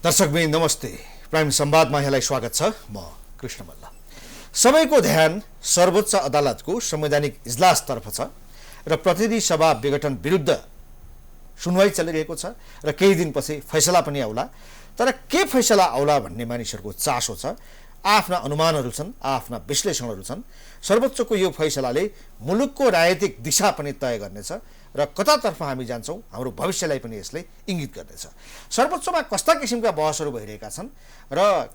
दर्शकबिन नमस्ते। प्राइम संवादमा यहाँलाई स्वागत छ। म कृष्ण मल्ल। सबैको ध्यान सर्वोच्च अदालतको संवैधानिक इजलासतर्फ छ र प्रतिनिधि सभा विघटन विरुद्ध सुनवाई चलिरहेको छ र केही दिनपछि फैसला पनि आउला। तर के फैसला आउला भन्ने मानिसहरूको चासो छ। आफ्ना अनुमानहरू छन्, आफ्ना विश्लेषणहरू छन्। सर्वोच्चको यो फैसलाले मुलुकको राजनीतिक दिशा पनि तय गर्नेछ र कतातर्फ हामी जान्छौँ हाम्रो भविष्यलाई पनि यसले इङ्गित गर्नेछ। सर्वोच्चमा कस्ता किसिमका बहसहरू भइरहेका छन् र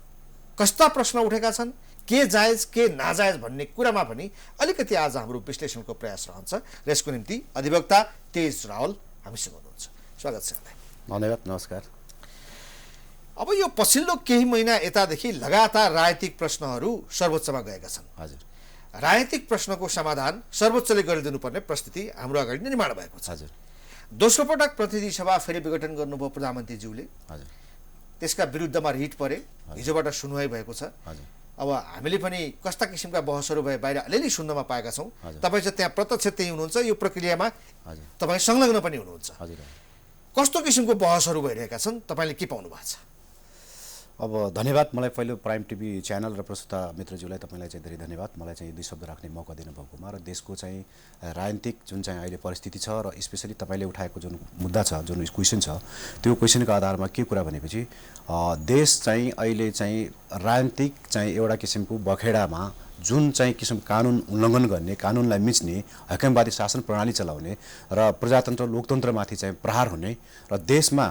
कस्ता प्रश्न उठेका छन्, के जायज के नाजायज भन्ने कुरामा पनि अलिकति आज हाम्रो विश्लेषणको प्रयास रहन्छ र यसको निम्ति अधिवक्ता तेज रावल हामीसँग हुनुहुन्छ। स्वागत छ यहाँलाई। धन्यवाद, नमस्कार। अब यो पछिल्लो केही महिना यतादेखि लगातार राजनीतिक प्रश्नहरू सर्वोच्चमा गएका छन्। हजुर, राजनीतिक प्रश्नको समाधान सर्वोच्चले गरिदिनुपर्ने परिस्थिति हाम्रो अगाडि निर्माण भएको छ। हजुर, दोस्रो पटक प्रतिनिधि सभा फेरि विघटन गर्नुभयो प्रधानमन्त्रीज्यूले। हजुर, त्यसका विरुद्धमा रिट परे, हिजोबाट सुनवाई भएको छ। हजुर, अब हामीले पनि कस्ता किसिमका बहसहरू भए बाहिर अलिअलि सुन्नमा पाएका छौँ। तपाईँ चाहिँ त्यहाँ प्रत्यक्ष त्यही हुनुहुन्छ, यो प्रक्रियामा तपाईँ संलग्न पनि हुनुहुन्छ। हजुर। कस्तो किसिमको बहसहरू भइरहेका छन्, तपाईँले के पाउनु भएको छ? अब धन्यवाद। मलाई पहिलो प्राइम टिभी च्यानल र प्रस्तुता मित्रज्यूलाई तपाईँलाई चाहिँ धेरै धन्यवाद। मलाई चाहिँ दुई शब्द राख्ने मौका दिनुभएकोमा र देशको चाहिँ राजनीतिक जुन चाहिँ अहिले परिस्थिति छ र स्पेसली तपाईँले उठाएको जुन मुद्दा छ, जुन क्वेसन छ, त्यो क्वेसनको आधारमा के कुरा भनेपछि देश चाहिँ अहिले चाहिँ राजनीतिक चाहिँ एउटा किसिमको बखेडामा जुन चाहिँ किसिम कानुन उल्लङ्घन गर्ने, कानुनलाई मिच्ने, हकमवादी शासन प्रणाली चलाउने र प्रजातन्त्र लोकतन्त्रमाथि चाहिँ प्रहार हुने र देशमा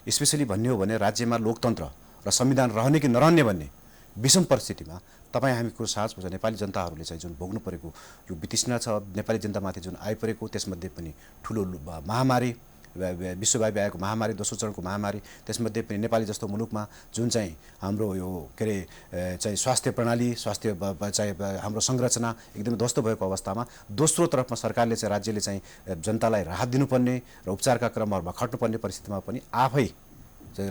स्पेसली भन्ने हो भने राज्यमा लोकतन्त्र र संविधान रहने कि नरहने भन्ने विषम परिस्थितिमा तपाईँ हामी कुरो साझ पर्छ। नेपाली जनताहरूले चाहिँ जुन भोग्नु परेको यो वितृष्णा छ, नेपाली जनतामाथि जुन आइपरेको, त्यसमध्ये पनि ठुलो महामारी, विश्वव्यापी आएको महामारी, दोस्रो चरणको महामारी, त्यसमध्ये पनि नेपाली जस्तो मुलुकमा जुन चाहिँ हाम्रो यो के अरे चाहिँ स्वास्थ्य प्रणाली, स्वास्थ्य चाहिँ हाम्रो संरचना एकदमै ध्वस्त भएको अवस्थामा दोस्रो तर्फमा सरकारले चाहिँ राज्यले चाहिँ जनतालाई राहत दिनुपर्ने र उपचारका क्रमहरूमा खट्नुपर्ने परिस्थितिमा पनि आफै चाहिँ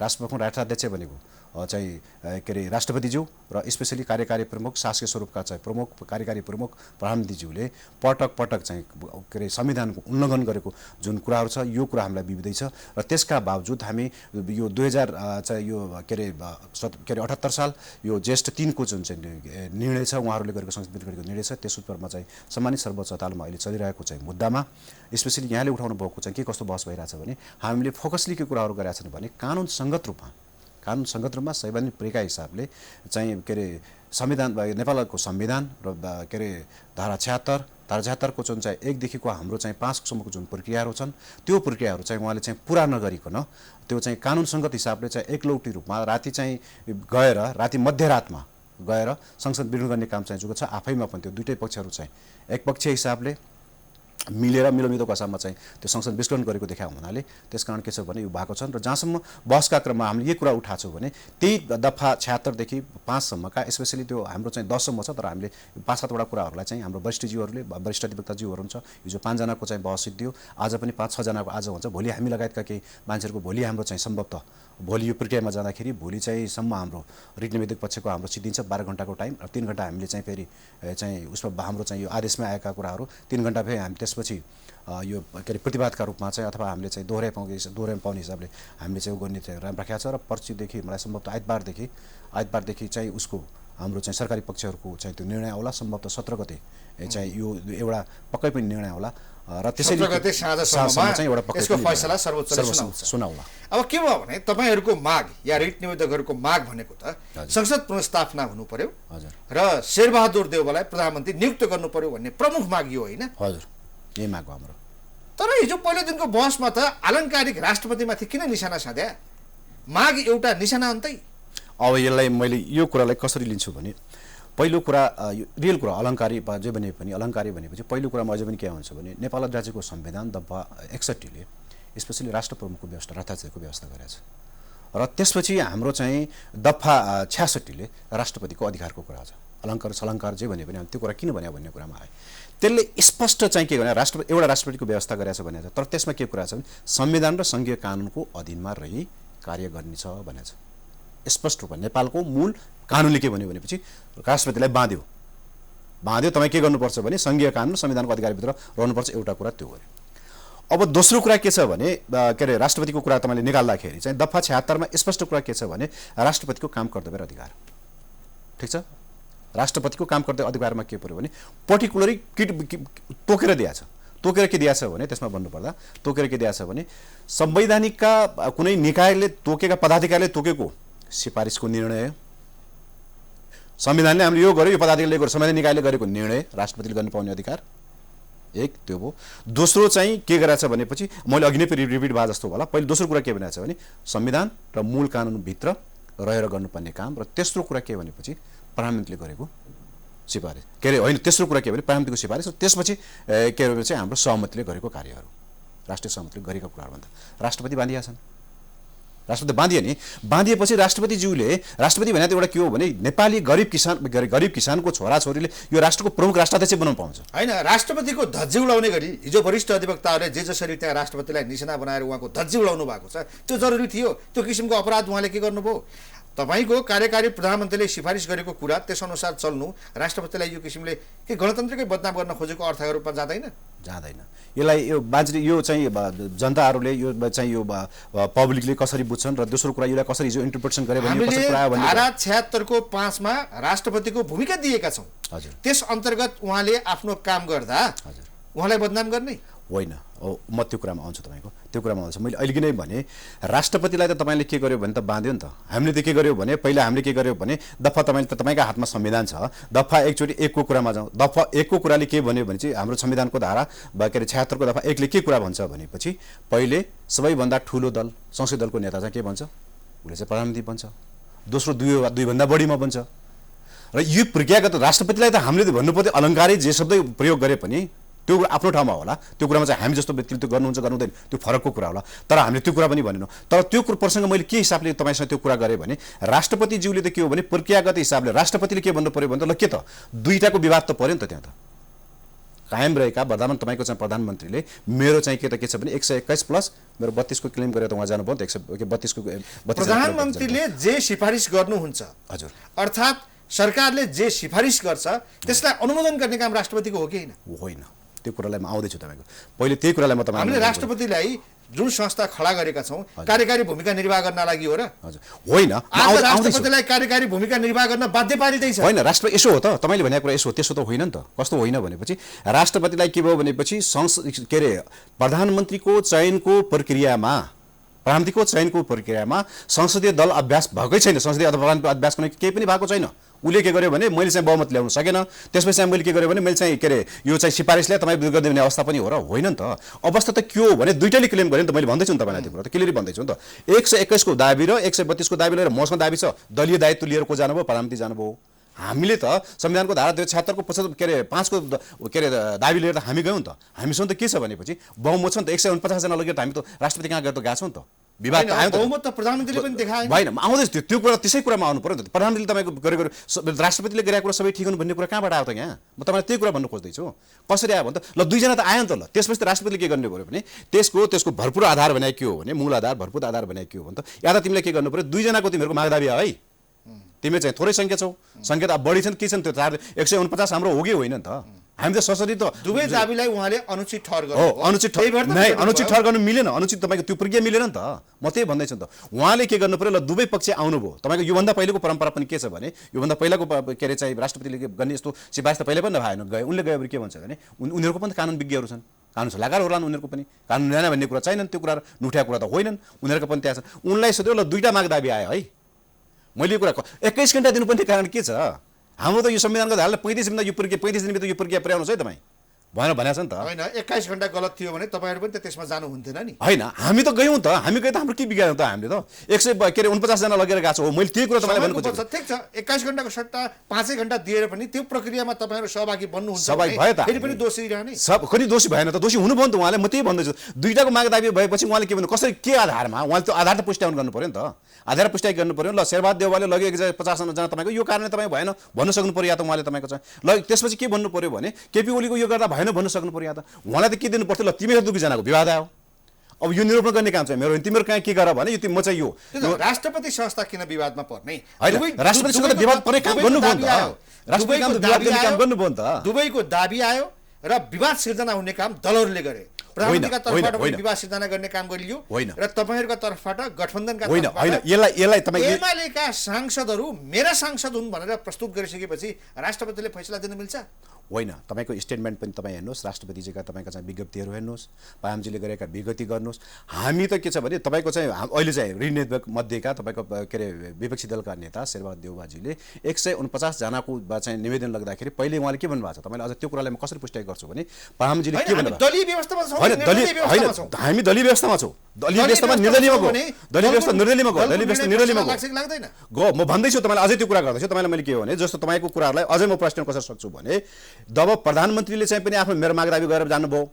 राष्ट्राध्यक्ष भनेको चाहिँ के अरे राष्ट्रपतिज्यू र स्पेसली कार्यकारी प्रमुख, शासकीय स्वरूपका चाहिँ प्रमुख कार्यकारी प्रमुख प्रधानमन्त्रीज्यूले पटक पटक चाहिँ के अरे संविधानको उल्लङ्घन गरेको जुन कुराहरू छ, यो कुरा हामीलाई विविधै छ। र त्यसका बावजुद हामी यो 2000 चाहिँ यो के अरे 78 साल यो ज्येष्ठ 3 को जुन चाहिँ निर्णय छ, उहाँहरूले गरेको संशोधित गरेको निर्णय छ, त्यस उपरमा चाहिँ सम्मानित सर्वोच्च अदालतमा अहिले चलिरहेको चाहिँ मुद्दामा स्पेसली यहाँले उठाउनु भएको चाहिँ के कस्तो बहस भइरहेछ भने हामीले फोकसली के कुराहरू गरेका छन् भने कानुन सङ्गत रूपमा संवैधानिक प्रक्रिया हिसाबले चाहिँ के अरे संविधान, नेपालको संविधान र के अरे धारा 76 को जुन चाहिँ 1 देखिको हाम्रो चाहिँ 5 सम्मको जुन प्रक्रियाहरू छन्, त्यो प्रक्रियाहरू चाहिँ उहाँले चाहिँ पुरा नगरिकन त्यो चाहिँ कानुन सङ्गत हिसाबले चाहिँ एकलौटी रूपमा राति मध्यरातमा गएर संसद विरोध गर्ने काम चाहिँ जुन छ, आफैमा पनि त्यो दुईटै पक्षहरू चाहिँ एकपक्षीय हिसाबले मिलेर मिलोमिदोको आसाममा चाहिँ त्यो संसद विस्फोटन गरेको देखाएको हुनाले त्यसकारण के छ भने यो भएको छन्। र जहाँसम्म बहसका क्रममा हामीले यो कुरा उठाएको छौँ भने त्यही दफा 76 देखि 5 सम्मका स्पेसली त्यो हाम्रो चाहिँ 10 सम्म छ, तर हामीले 5-7 वटा कुराहरूलाई चाहिँ हाम्रो वरिष्ठज्यूहरूले, वरिष्ठ अधिवक्ताज्यूहरू हुन्छ, हिजो 5 जनाको चाहिँ बहस सिद्धियो, आज पनि 5-6 जनाको आज हुन्छ, भोलि हामी लगायतका केही मान्छेहरूको भोलि हाम्रो चाहिँ सम्भवतः भोलि यो प्रक्रियामा जाँदाखेरि भोलि चाहिँ सम्म हाम्रो रिट निवेदक पक्षको हाम्रो सिद्धिन्छ 12 घण्टाको टाइम र 3 घण्टा हामीले चाहिँ फेरि चाहिँ उसमा हाम्रो चाहिँ यो आदेशमा आएका कुराहरू 3 घण्टा फेरि हामी त्यसपछि यो के अरे प्रतिवादका रूपमा चाहिँ अथवा हामीले चाहिँ दोहोऱ्याइ पाउने हिसाबले हामीले चाहिँ गर्ने चाहिँ राखेको छ। र पर्सिदेखि मलाई सम्भवतः आइतबारदेखि चाहिँ उसको हाम्रो चाहिँ सरकारी पक्षहरूको चाहिँ त्यो निर्णय आउला, सम्भवतः 17 गते चाहिँ यो एउटा पक्कै पनि निर्णय आउला र त्यसैले 17 गते साँझसम्ममा चाहिँ एउटा यसको फैसला सर्वोच्चले सुनाउला। अब के भयो भने तपाईँहरूको माग या रिट निवेदकहरूको माग भनेको त संसद पुनर्स्थापना हुनु पर्यो र शेरबहादुर देउवालाई प्रधानमन्त्री नियुक्त गर्नु पर्यो भन्ने प्रमुख माग यो होइन? हजुर, यही माग हो हाम्रो। तर हिजो पहिलो दिनको बहसमा त आलङ्कारिक राष्ट्रपतिमाथि किन निशाना साध्या? माग एउटा निशाना अन्तै। अब यसलाई मैले यो कुरालाई कसरी लिन्छु भने पहिलो कुरा रियल कुरा अलङ्कारी जे भने पनि अलङ्कारी भनेपछि पहिलो कुरामा अझै पनि के हुन्छ भने नेपाल राज्यको संविधान दफा 61 ले स्पेसली राष्ट्र प्रमुखको व्यवस्था, राष्ट्राध्यक्षको व्यवस्था गरेछ र त्यसपछि हाम्रो चाहिँ दफा 66 ले राष्ट्रपतिको अधिकारको कुरा छ। अलङ्कार जे भने पनि त्यो कुरा किन भन्यो भन्ने कुरामा आयो। त्यसले स्पष्ट चाहिँ के भने एउटा राष्ट्रपतिको व्यवस्था गरेछ भनेको छ, तर त्यसमा के कुरा छ भने संविधान र संघीय कानुनको अधीनमा रही कार्य गर्नेछ भनेको छ स्पष्ट रूपमा। नेपालको मूल कानुनले के भन्यो भनेपछि राष्ट्रपतिलाई बाँध्यो तपाईँ के गर्नुपर्छ भने सङ्घीय कानुन संविधानको अधिकारभित्र रहनुपर्छ, एउटा कुरा त्यो गर्यो। अब दोस्रो कुरा के छ भने के अरे राष्ट्रपतिको कुरा तपाईँले निकाल्दाखेरि चाहिँ दफा 76 मा स्पष्ट कुरा के छ भने राष्ट्रपतिको काम कर्तव्य र अधिकार। ठिक छ, राष्ट्रपतिको काम कर्तव्य अधिकारमा के पर्यो भने पर्टिकुलरली तोकेर दिएछ। तोकेर के दिएछ भने त्यसमा भन्नुपर्दा तोकेर के दिएछ भने संवैधानिकका कुनै निकायले तोकेका पदाधिकारीले तोकेको सिफारिसको निर्णय, संविधानले हामीले यो गर्यो यो पदाधिकारीले गर्यो, संवैधानिक निकायले गरेको निर्णय राष्ट्रपतिले गर्न पाउने अधिकार एक त्यो भयो। दोस्रो चाहिँ के गरेछ भनेपछि मैले अघि नै रिपिट भए जस्तो होला, पहिलो दोस्रो कुरा के भनेको छ भने संविधान र मूल कानुनभित्र रहेर गर्नुपर्ने काम, र तेस्रो कुरा के भनेपछि प्रधानमन्त्रीले गरेको सिफारिस के अरे होइन, तेस्रो कुरा के भने प्रधानमन्त्रीको सिफारिस, त्यसपछि के अरे चाहिँ हाम्रो सहमतिले गरेको कार्यहरू, राष्ट्रिय सहमतिले गरेका कुराहरूभन्दा राष्ट्रपति बाँधिया छन्। राष्ट्रपति बाँधिए नि, बाँधिएपछि राष्ट्रपतिज्यूले, राष्ट्रपति भने त एउटा के हो भने नेपाली गरिब किसानको छोराछोरीले यो राष्ट्रको प्रमुख राष्ट्राध्यक्ष बनाउन पाउँछ होइन। राष्ट्रपतिको धज्जी उडाउने गरी हिजो वरिष्ठ अधिवक्ताहरूले जे जसरी त्यहाँ राष्ट्रपतिलाई निशाना बनाएर उहाँको धज्जी उडाउनु भएको छ त्यो जरुरी थियो? त्यो किसिमको अपराध उहाँले के गर्नुभयो? तपाईको कार्यकारी प्रधानमन्त्रीले सिफारिस गरेको कुरा त्यसअनुसार चल्नु राष्ट्रपतिलाई यो किसिमले के गणतन्त्रकै बदनाम गर्न खोजेको अर्थका रूपमा जाँदैन। यसलाई यो बाँच्ने यो चाहिँ जनताहरूले यो चाहिँ यो पब्लिकले कसरी बुझ्छन् र दोस्रो कुरा यसलाई कसरी जो इन्टरप्रिटेसन गरे भने कसरी कुरा भन्ने धारा 76 को 5 मा राष्ट्रपतिको भूमिका दिएका छौं। हजुर, त्यस अन्तर्गत उहाँले आफ्नो काम गर्दा हजुर उहाँलाई बदनाम गर्ने होइन। म त्यो कुरामा आउँछु, तपाईँको त्यो कुरामा आउँछु। मैले अहिले नै भने राष्ट्रपतिलाई त तपाईँले के गर्यो भने त बाँध्यो नि त। हामीले त के गर्यो भने पहिला हामीले के गर्यो भने दफा तपाईँका हातमा संविधान छ, दफा एकचोटि 1 को कुरामा जाउँ। दफा 1 को कुराले के भन्यो भने चाहिँ हाम्रो संविधानको धारा के अरे 76 को दफा 1 ले के कुरा भन्छ भनेपछि पहिले सबैभन्दा ठुलो दल संसदीय दलको नेता चाहिँ के भन्छ, उसले चाहिँ प्रधानमन्त्री बन्छ, दोस्रो दुईभन्दा बढीमा बन्छ। र यो प्रक्रियागत राष्ट्रपतिलाई त हामीले त भन्नुपर्थ्यो अलङ्कारिक जे शब्द प्रयोग गरे पनि त्यो आफ्नो ठाउँमा होला, त्यो कुरामा चाहिँ हामी जस्तो व्यक्तिले त्यो गर्नुहुन्छ गर्नुहुँदैन त्यो फरकको कुरा होला, तर हामीले त्यो कुरा पनि भनेनौँ। तर त्यो प्रसङ्ग मैले के हिसाबले तपाईँसँग त्यो कुरा गरेँ भने राष्ट्रपतिज्यूले त के हो भने प्रक्रियागत हिसाबले राष्ट्रपतिले के भन्नु पर्यो भने त ल के त दुईटाको विवाद त पर्यो नि त, त्यहाँ त कायम रहेका वर्तमान तपाईँको चाहिँ प्रधानमन्त्रीले मेरो चाहिँ के छ भने 121 प्लस मेरो 32 को क्लेम गरेर त उहाँ जानुभयो नि त 132 को प्रधानमन्त्रीले जे सिफारिस गर्नुहुन्छ हजुर, अर्थात् सरकारले जे सिफारिस गर्छ त्यसलाई अनुमोदन गर्ने काम राष्ट्रपतिको हो कि होइन? त्यो कुरालाई म आउँदैछु तपाईँको। पहिले त्यही कुरालाई म तपाईँ हामीले राष्ट्रपतिलाई जुन संस्था खडा गरेका छौं कार्यकारी भूमिका निर्वाह गर्न लागि हो र? हजुर होइन, राष्ट्रपतिलाई कार्यकारी भूमिका निर्वाह गर्न बाध्य पारिँदैछ होइन। राष्ट्रपति यसो हो त, तपाईँले भनेको कुरा यसो हो, त्यसो त होइन नि त। कस्तो होइन भनेपछि राष्ट्रपतिलाई के भयो भनेपछि के अरे प्रधानमन्त्रीको चयनको प्रक्रियामा संसदीय दल अभ्यास भएकै छैन, संसदीय अभ्यास कुनै केही पनि भएको छैन। उसले के गर्यो भने मैले चाहिँ बहुमत ल्याउन सकेन, त्यसपछि चाहिँ मैले के गरेँ भने मैले चाहिँ के अरे यो चाहिँ सिफारिसलाई तपाईँ गरिदिने अवस्था पनि हो र? होइन नि त। अवस्था त के हो भने दुईटैले क्लेम गरेँ नि त, मैले भन्दैछु नि तपाईँलाई त्यो कुरा त क्लियरली भन्दैछु नि त। 121 को दाबी र 132 को दाबी लिएर मसँग दाबी छ, दलीय दायित्व लिएर को जानुभयो, प्रधानमन्त्री जानुभयो। हामीले त संविधानको धारा 276 को 5 को के अरे दाबी लिएर त हामी गयौँ नि त। हामीसँग त के छ भनेपछि बहुमत छ नि त, 149 जना लगेर त हामी त राष्ट्रपति कहाँ गएर त गएको छौँ नि त। विवाद त आयो त, बहुमत त प्रधानमन्त्रीले पनि देखाए होइन। आउँदैछ त्यो कुरा, त्यसै कुरामा आउनु पर्यो नि त। प्रधानमन्त्रीले तपाईँको गरेको राष्ट्रपतिले गरेको कुरा सबै ठिक हुनु भन्ने कुरा कहाँबाट आयो त यहाँ? म तपाईँलाई त्यही कुरा भन्नु खोज्दैछु। कसरी आयो भने त ल दुईजना त आयो नि त, ल त्यसपछि त राष्ट्रपतिले के गर्नु पर्यो भने त्यसको भरपुर आधार भनेको के हो भने मूल आधार भरपुर आधार भनेको के हो भने त या त तिमीले के गर्नु पर्यो दुईजनाको तिमीहरूको मागदाबी है, तिमी चाहिँ थोरै सङ्ख्या छौ, सङ्ख्या त अब बढी छ नि के छ नि त्यो 149 हाम्रो हो कि होइन नि त? हामी त ससरी त दुवै दाबीलाई उहाँले अनुचित ठहर गर्नु हो, अनुचित ठहर गर्नु मिलेन, अनुचित तपाईँको त्यो प्रक्रिया मिलेन नि त। म त्यही भन्दैछु नि त। उहाँले के गर्नु पर्यो, ल दुवै पक्ष आउनुभयो। तपाईँको योभन्दा पहिलेको परम्परा पनि के छ भने योभन्दा पहिलाको के अरे चाहिँ राष्ट्रपतिले गर्ने यस्तो सिफारिस त पहिले पनि नभएन, गए उनले गएपछि के भन्छ भने उनीहरूको पनि कानुन विज्ञहरू छन्, कानुन सल्लाहकार होलान् उनीहरूको पनि, कानुन ल्याएन भन्ने कुरा छैनन्, त्यो कुरा नुठ्या कुरा त होइनन्, उनीहरूको पनि त्यहाँ छ। उनलाई सोध्यो ल दुईटा माग दाबी आयो है, मैले यो कुरा 21 घण्टा दिनुपर्ने कारण के छ? हाम्रो त यो संविधानको धाराले 35 दिनभित्र यो प्रक्रिया पुर्याउनुहोस् है तपाईँ भनेको छ नि त। होइन 21 घण्टा गलत थियो भने तपाईँहरू पनि त त्यसमा जानु हुन्थेन नि? होइन, हामी त गयौँ त, हामी गए त हाम्रो के बिगाड्यौँ त? हामीले त 149 जना लगेर गएको छौँ। मैले त्यही कुरा तपाईँलाई भन्नु खोजेको। ठिक छ, 21 घण्टाको सट्टा 5 घण्टा दिएर पनि त्यो प्रक्रियामा तपाईँहरू सहभागी बन्नुहुन्छ, सहभागी भयो त, फेरि पनि दोषी रहने सब कति दोषी भएन त? दोषी हुनुभयो नि त उहाँले। म त्यही भन्दैछु, दुईटाको माग दाबी भएपछि उहाँले के भन्नु, कसरी के आधारमा? उहाँले त्यो आधार त पुष्टाउन गर्नु पर्यो नि त, आधार पुष्टाइ गर्नु पर्यो। ल शेरबहादुर देउवाले लगे 50 जना तपाईँको यो कारणले तपाईँ भएन भन्नु सक्नु पर्यो, या त उहाँले तपाईँको चाहिँ ल त्यसपछि के भन्नु पर्यो भने केपी ओलीको यो गर्दा भएन भन्नु सक्नु पर्यो, या त उहाँलाई त के दिनु पर्थ्यो, ल तिमीहरू दुईजनाको विवाद आयो अब यो निरूपण गर्ने काम चाहिँ मेरो होइन। तिमीहरू कहाँ के गर भने यो म चाहिँ यो राष्ट्रपति संस्था किन विवादमा पर्ने? होइन, राष्ट्रपतिसँग त विवाद पर्ने काम गर्नुभयो नि त। राष्ट्रपति काम त विवाद गर्ने काम गर्नुभयो नि त। दुबईको दाबी आयो र विवाद सिर्जना हुने काम दलहरूले गरे। प्रधानमन्त्रीका तर्फबाट पनि विवाद सिर्जना गर्ने काम गरियो र तपाईहरुको तर्फबाट गठबन्धनका तर्फबाट यसलाई तपाईले एमालेका सांसदहरू मेरा सांसद हुन् भनेर प्रस्तुत गरिसकेपछि राष्ट्रपतिले फैसला दिन मिल्छ? होइन, तपाईको स्टेटमेन्ट पनि तपाई हेर्नुस्, राष्ट्रपतिजीका तपाईका चाहिँ विज्ञप्तिहरू हेर्नुस्, पायमजीले गरेका विज्ञप्ति गर्नुस्। हामी त के छ भने तपाईको चाहिँ अहिले चाहिँ ऋण मध्येका तपाईको के अरे विपक्षी दलका नेता शेरबहादुर देउवाजीले 149 जनाको चाहिँ निवेदन लाग्दाखेरि पहिले उहाँले के भन्नुभएको छ? तपाईले अझ त्यो कुरालाई म कसरी पुष्टि गर्छु भने पायमजीले के भन्नुभयो? दलीय व्यवस्थामा छौं। होइन, हामी दलीय व्यवस्थामा छौं। दलीय व्यवस्थामा निर्दलीयमा गयो। दलीय व्यवस्था निर्दलीयमा गयो। दलीय व्यवस्था निर्दलीयमा लाग्दैन गयो। म भन्दैछु तपाईलाई अझै त्यो कुरा गर्दैछु। तपाईलाई मैले के भने जस्तो तपाईको कुराहरुलाई अझै म प्रश्न कसरी सक्छु भने जब प्रधानमन्त्रीले चाहिँ पनि आफ्नो मेरो माग दाबी गरेर जानुभयो,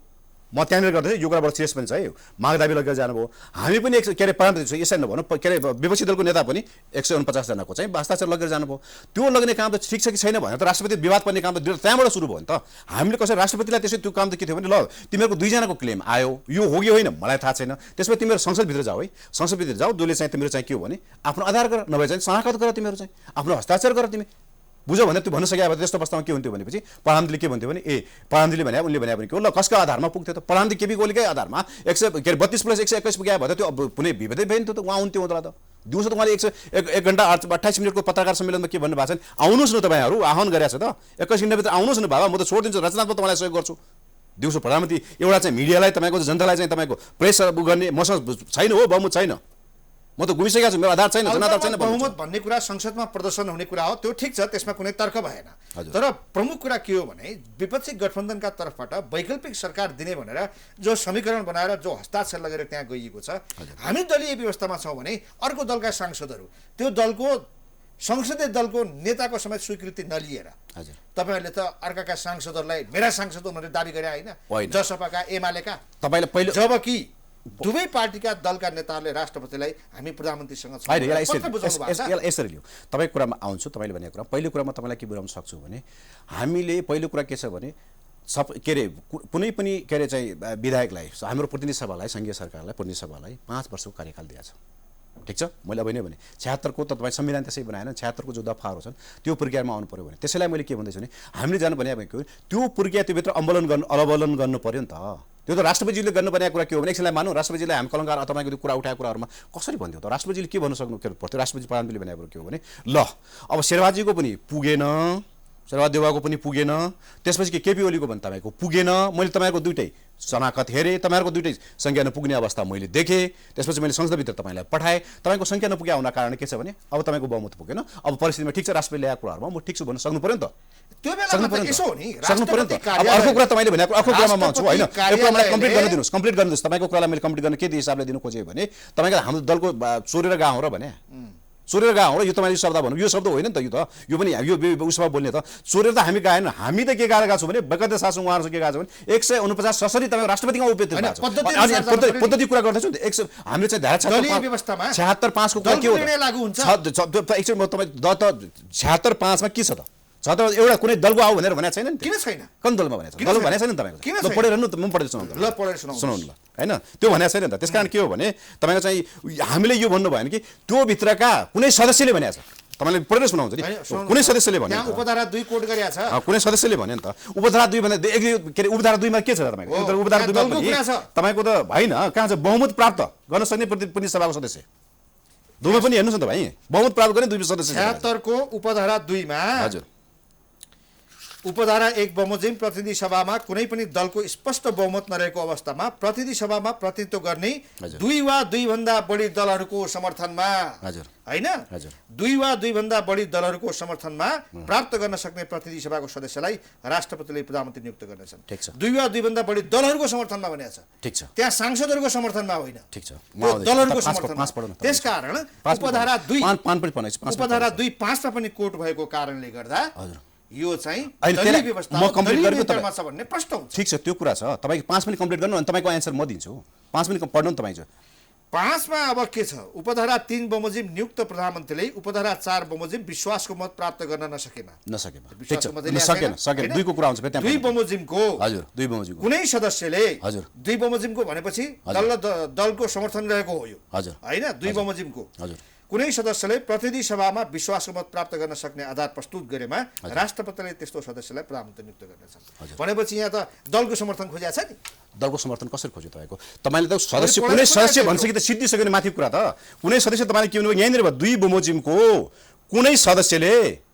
म त्यहाँनिर गर्दैछु, यो कुराबाट सिरियस पनि छ है, माग दाबी लगेर जानुभयो। हामी पनि के अरे प्रधानमन्त्री यसरी नभनौँ के अरे विपक्षी दलको नेता पनि 149 जनाको चाहिँ हस्ताक्षर लगेर जानुभयो। त्यो लग्ने काम त ठिक छ कि छैन भनेर त राष्ट्रपति विवाद पर्ने काम त त्यहाँबाट सुरु भयो नि त। हामीले कसरी राष्ट्रपतिलाई त्यसै त्यो काम त के थियो भने ल तिमीहरूको 2 जनाको क्लेम आयो, यो हो कि होइन मलाई थाहा छैन, त्यसपछि तिमीहरू संसदभित्र जाऊ है, संसदभित्र जाऊ, जसले चाहिँ तिमीहरू चाहिँ के हो भने आफ्नो आधार गर, नभए चाहिँ शनाखत गर, तिमीहरू चाहिँ आफ्नो हस्ताक्षर गर, तिमी बुझ्यौ भने त्यो भन्न सके भए त्यस्तो अवस्थामा के हुन्थ्यो भनेपछि प्रधानमन्त्रीले के भन्थ्यो भने प्रधानमन्त्रीले भने उनले भने पनि के हो ल कसको आधारमा पुग्थ्यो त? प्रधानमन्त्री केपी ओलीकै आधारमा 132 + 121 पुग्या भए त त्यो कुनै विवादै भएन थियो त। उहाँ हुन्थ्यो उहाँलाई त दिउँसो त उहाँले 1 घण्टा 28 मिनटको पत्रकार सम्मेलनमा के भन्नुभएको छ? आउनुहोस् न तपाईँहरू, आह्वान गरेको छ त, 21 घण्टाभित्र आउनुहोस् न बाबा, म त छोडिदिन्छु, रचनात्मक तपाईँलाई सहयोग गर्छु। दिउँसो प्रधानमन्त्री एउटा चाहिँ मिडियालाई तपाईँको जनतालाई चाहिँ तपाईँको प्रेस गर्ने मसँग छैन हो, बहुमत छैन, म त गुमिसकेको छु, मेरो आधार छैन, जनाधार छैन। बहुमत भन्ने कुरा संसदमा प्रदर्शन हुने कुरा हो, त्यो ठिक छ, त्यसमा कुनै तर्क भएन। तर प्रमुख कुरा के हो भने विपक्षी गठबन्धनका तर्फबाट वैकल्पिक सरकार दिने भनेर जो समीकरण बनाएर जो हस्ताक्षर लगेर त्यहाँ गइएको छ, हामी दलीय व्यवस्थामा छौँ भने अर्को दलका सांसदहरू त्यो दलको संसदीय दलको नेताको समेत स्वीकृति नलिएर तपाईहरुले त अर्काका सांसदहरूलाई मेरा सांसद भनेर दाबी गरे हैन? जसपाका एमालेका तपाईले पहिले जबकि दुवै पार्टीका दलका नेताहरूले राष्ट्रपतिलाई हामी प्रधानमन्त्रीसँग यसरी लियो। तपाईको कुरामा आउँछु, तपाईले भनेको कुरा पहिलो कुरामा तपाईलाई के बुझाउन सक्छु भने हामीले पहिलो कुरा के छ भने सब के अरे कुनै पनि के अरे चाहिँ विधायकलाई हाम्रो प्रतिनिधि सभालाई संघीय सरकारलाई प्रतिनिधि सभालाई 5 वर्षको कार्यकाल दिएको छ। ठिक छ, मैले अब नै भने 76 को त तपाईँ संविधान त्यसै बनाएन, 76 को जो दफाहरू छन् त्यो प्रक्रियामा आउनु पर्यो भने त्यसैलाई मैले के भन्दैछु भने हामीले जानु भनेको त्यो प्रक्रिया त्यो भित्र अवलम्बन गर्नु पर्यो नि त। त्यो त राष्ट्रपतिजीले गर्नुपर्ने कुरा के हो भने एकछिनलाई मानौँ राष्ट्रपतिजीले हामी कलङ्कार तपाईँको त्यो कुरा उठाएको कुराहरूमा कसरी भन्थ्यो त? राष्ट्रपतिजीले के भन्न सक्नु पर्थ्यो? राष्ट्रपति प्रधानमन्त्रीले भनेको के हो भने ल अब शेरबहादुरजीको पनि पुगेन, शेरबहादुर देउवाको पनि पुगेन, त्यसपछि के केपी ओलीको पनि तपाईँको पुगेन, मैले तपाईँको दुइटै शनाखत हेरेँ, तपाईँहरूको दुइटै सङ्ख्या नपुग्ने अवस्था मैले देखेँ, त्यसपछि मैले संसदभित्र तपाईँलाई पठाएँ, तपाईँको सङ्ख्या नपुग्या हुन कारण के छ भने अब तपाईँको बहुमत पुगेन, अब परिस्थितिमा ठिक छ राष्ट्रपतिले ल्याएको कुराहरूमा म ठिक छु भन्न सक्नु पर्यो नि त। त्यो बेलामा त यसो हो नि, सक्नु पर्यो नि त। अब अर्को कुरा तपाईँले भनेको अर्को कुरामा म आउँछु होइन, यो कुरा मलाई कम्प्लिट गरिदिनुहोस्। तपाईँको कुरालाई मैले कम्प्लिट गर्न के हिसाबले दिनु खोजेँ भने तपाईँको हाम्रो दलको चोरेर गएको हो र भने चोरेर गएको हो र यो तपाईँले शब्द भन्नु यो शब्द होइन नि त, यो पनि यो उसमा बोल्ने त चोरेर त हामी गएन। हामी त के गाएर गएको छौँ भने बेकत शासन उहाँहरू के गएको छ भने 149 ससरी तपाईँ राष्ट्रपतिमा उपेत्र पद्धति कुरा गर्दैछु। हामीले चाहिँ धारा 76/5 को के हो तपाईँ 76/5 मा के छ त? एउटा कुनै दलको आऊ भनेर भनेको छैन नि? किन छैन? कुन दलमा भनेको छ? दलमा भनेको छैन नि तपाईँको? ल पढेर हेर्नु त, म पढेर सुनाउनु ल हैन, त्यो भनेको छैन नि त। त्यसकारण के हो भने तपाईँको चाहिँ हामीले यो भन्नु भएन कि त्यो भित्रका कुनै सदस्यले भनेको छ, तपाईँले पढेर सुनाउँछ नि, कुनै सदस्यले भने उपधारा 2 कोड गरेको छ, कुनै सदस्यले भने नि त। उपधारा 2 भन्दा के अरे उपधारा 2 मा के छ तपाईँको? उपधारा 2 मा पनि तपाईँको त होइन कहाँ छ बहुमत प्राप्त गर्न सक्ने प्रतिनिधि सभाको सदस्य दुवै पनि हेर्नुहोस् न त भाइ, बहुमत प्राप्त गर्ने 2 सदस्य 76 को उपधारा 2 मा हजुर उपधारा 1 बमोजिम प्रतिनिधि सभामा कुनै पनि दलको स्पष्ट बहुमत नरहेको अवस्थामा प्रतिनिधि सभामा प्रतिनिधित्व गर्ने 2 वा 2 भन्दा बढी दलहरूको समर्थनमा हैन 2 वा 2 भन्दा बढी दलहरूको समर्थनमा प्राप्त गर्न सक्ने प्रतिनिधि सभाको सदस्यलाई राष्ट्रपतिले प्रधानमन्त्री नियुक्त गर्नेछन्। 2 वा 2 भन्दा बढी दलहरूको समर्थनमा भनेको छ। ठीक छ, त्यहाँ सांसदहरूको समर्थनमा होइन, ठीक छ, दलहरूको समर्थनमा। त्यसकारण उपधारा 2 उपधारा 2 5 मा पनि कोट भएको कारणले गर्दा यो चाहिँ दलीय व्यवस्था म कम्प्लिट गरेको तपाईमा छ भन्ने प्रश्न हुन्छ। ठीक छ, त्यो कुरा छ। तपाईको 5 मिनेट कम्प्लिट गर्नु अनि तपाईको आन्सर म दिन्छु। 5 मिनेट पढ्नु नि तपाईँ 5मा अब के छ, उपधारा 3 बमोजिम नियुक्त प्रधानमन्त्रीले उपधारा 4 बमोजिम विश्वासको मत प्राप्त गर्न नसकेमा ठिक छ, सकेन दुईको कुरा हुन्छ त्यहाँ 2 बमोजिमको हजुर 2 बमोजिमको कुनै सदस्यले हजुर 2 बमोजिमको भनेपछि दलको समर्थन रहेको हो यो हजुर हैन 2 बमोजिमको हजुर कुनै सदस्यले प्रतिनिधि सभामा विश्वासको मत प्राप्त गर्न सक्ने आधार प्रस्तुत गरेमा राष्ट्रपतिले त्यस्तो सदस्यलाई प्रधानमन्त्री नियुक्त गर्नेछ भनेपछि यहाँ त दलको समर्थन खोजेको छ नि। दलको समर्थन कसरी खोज्यो तपाईँले त सदस्य कुनै सदस्य भनिसके त सिद्धिसक्यो नि माथि कुरा त कुनै सदस्य तपाईँले के भन्नुभयो यहाँनिर भयो 2 बमोजिमको कुनै सदस्यले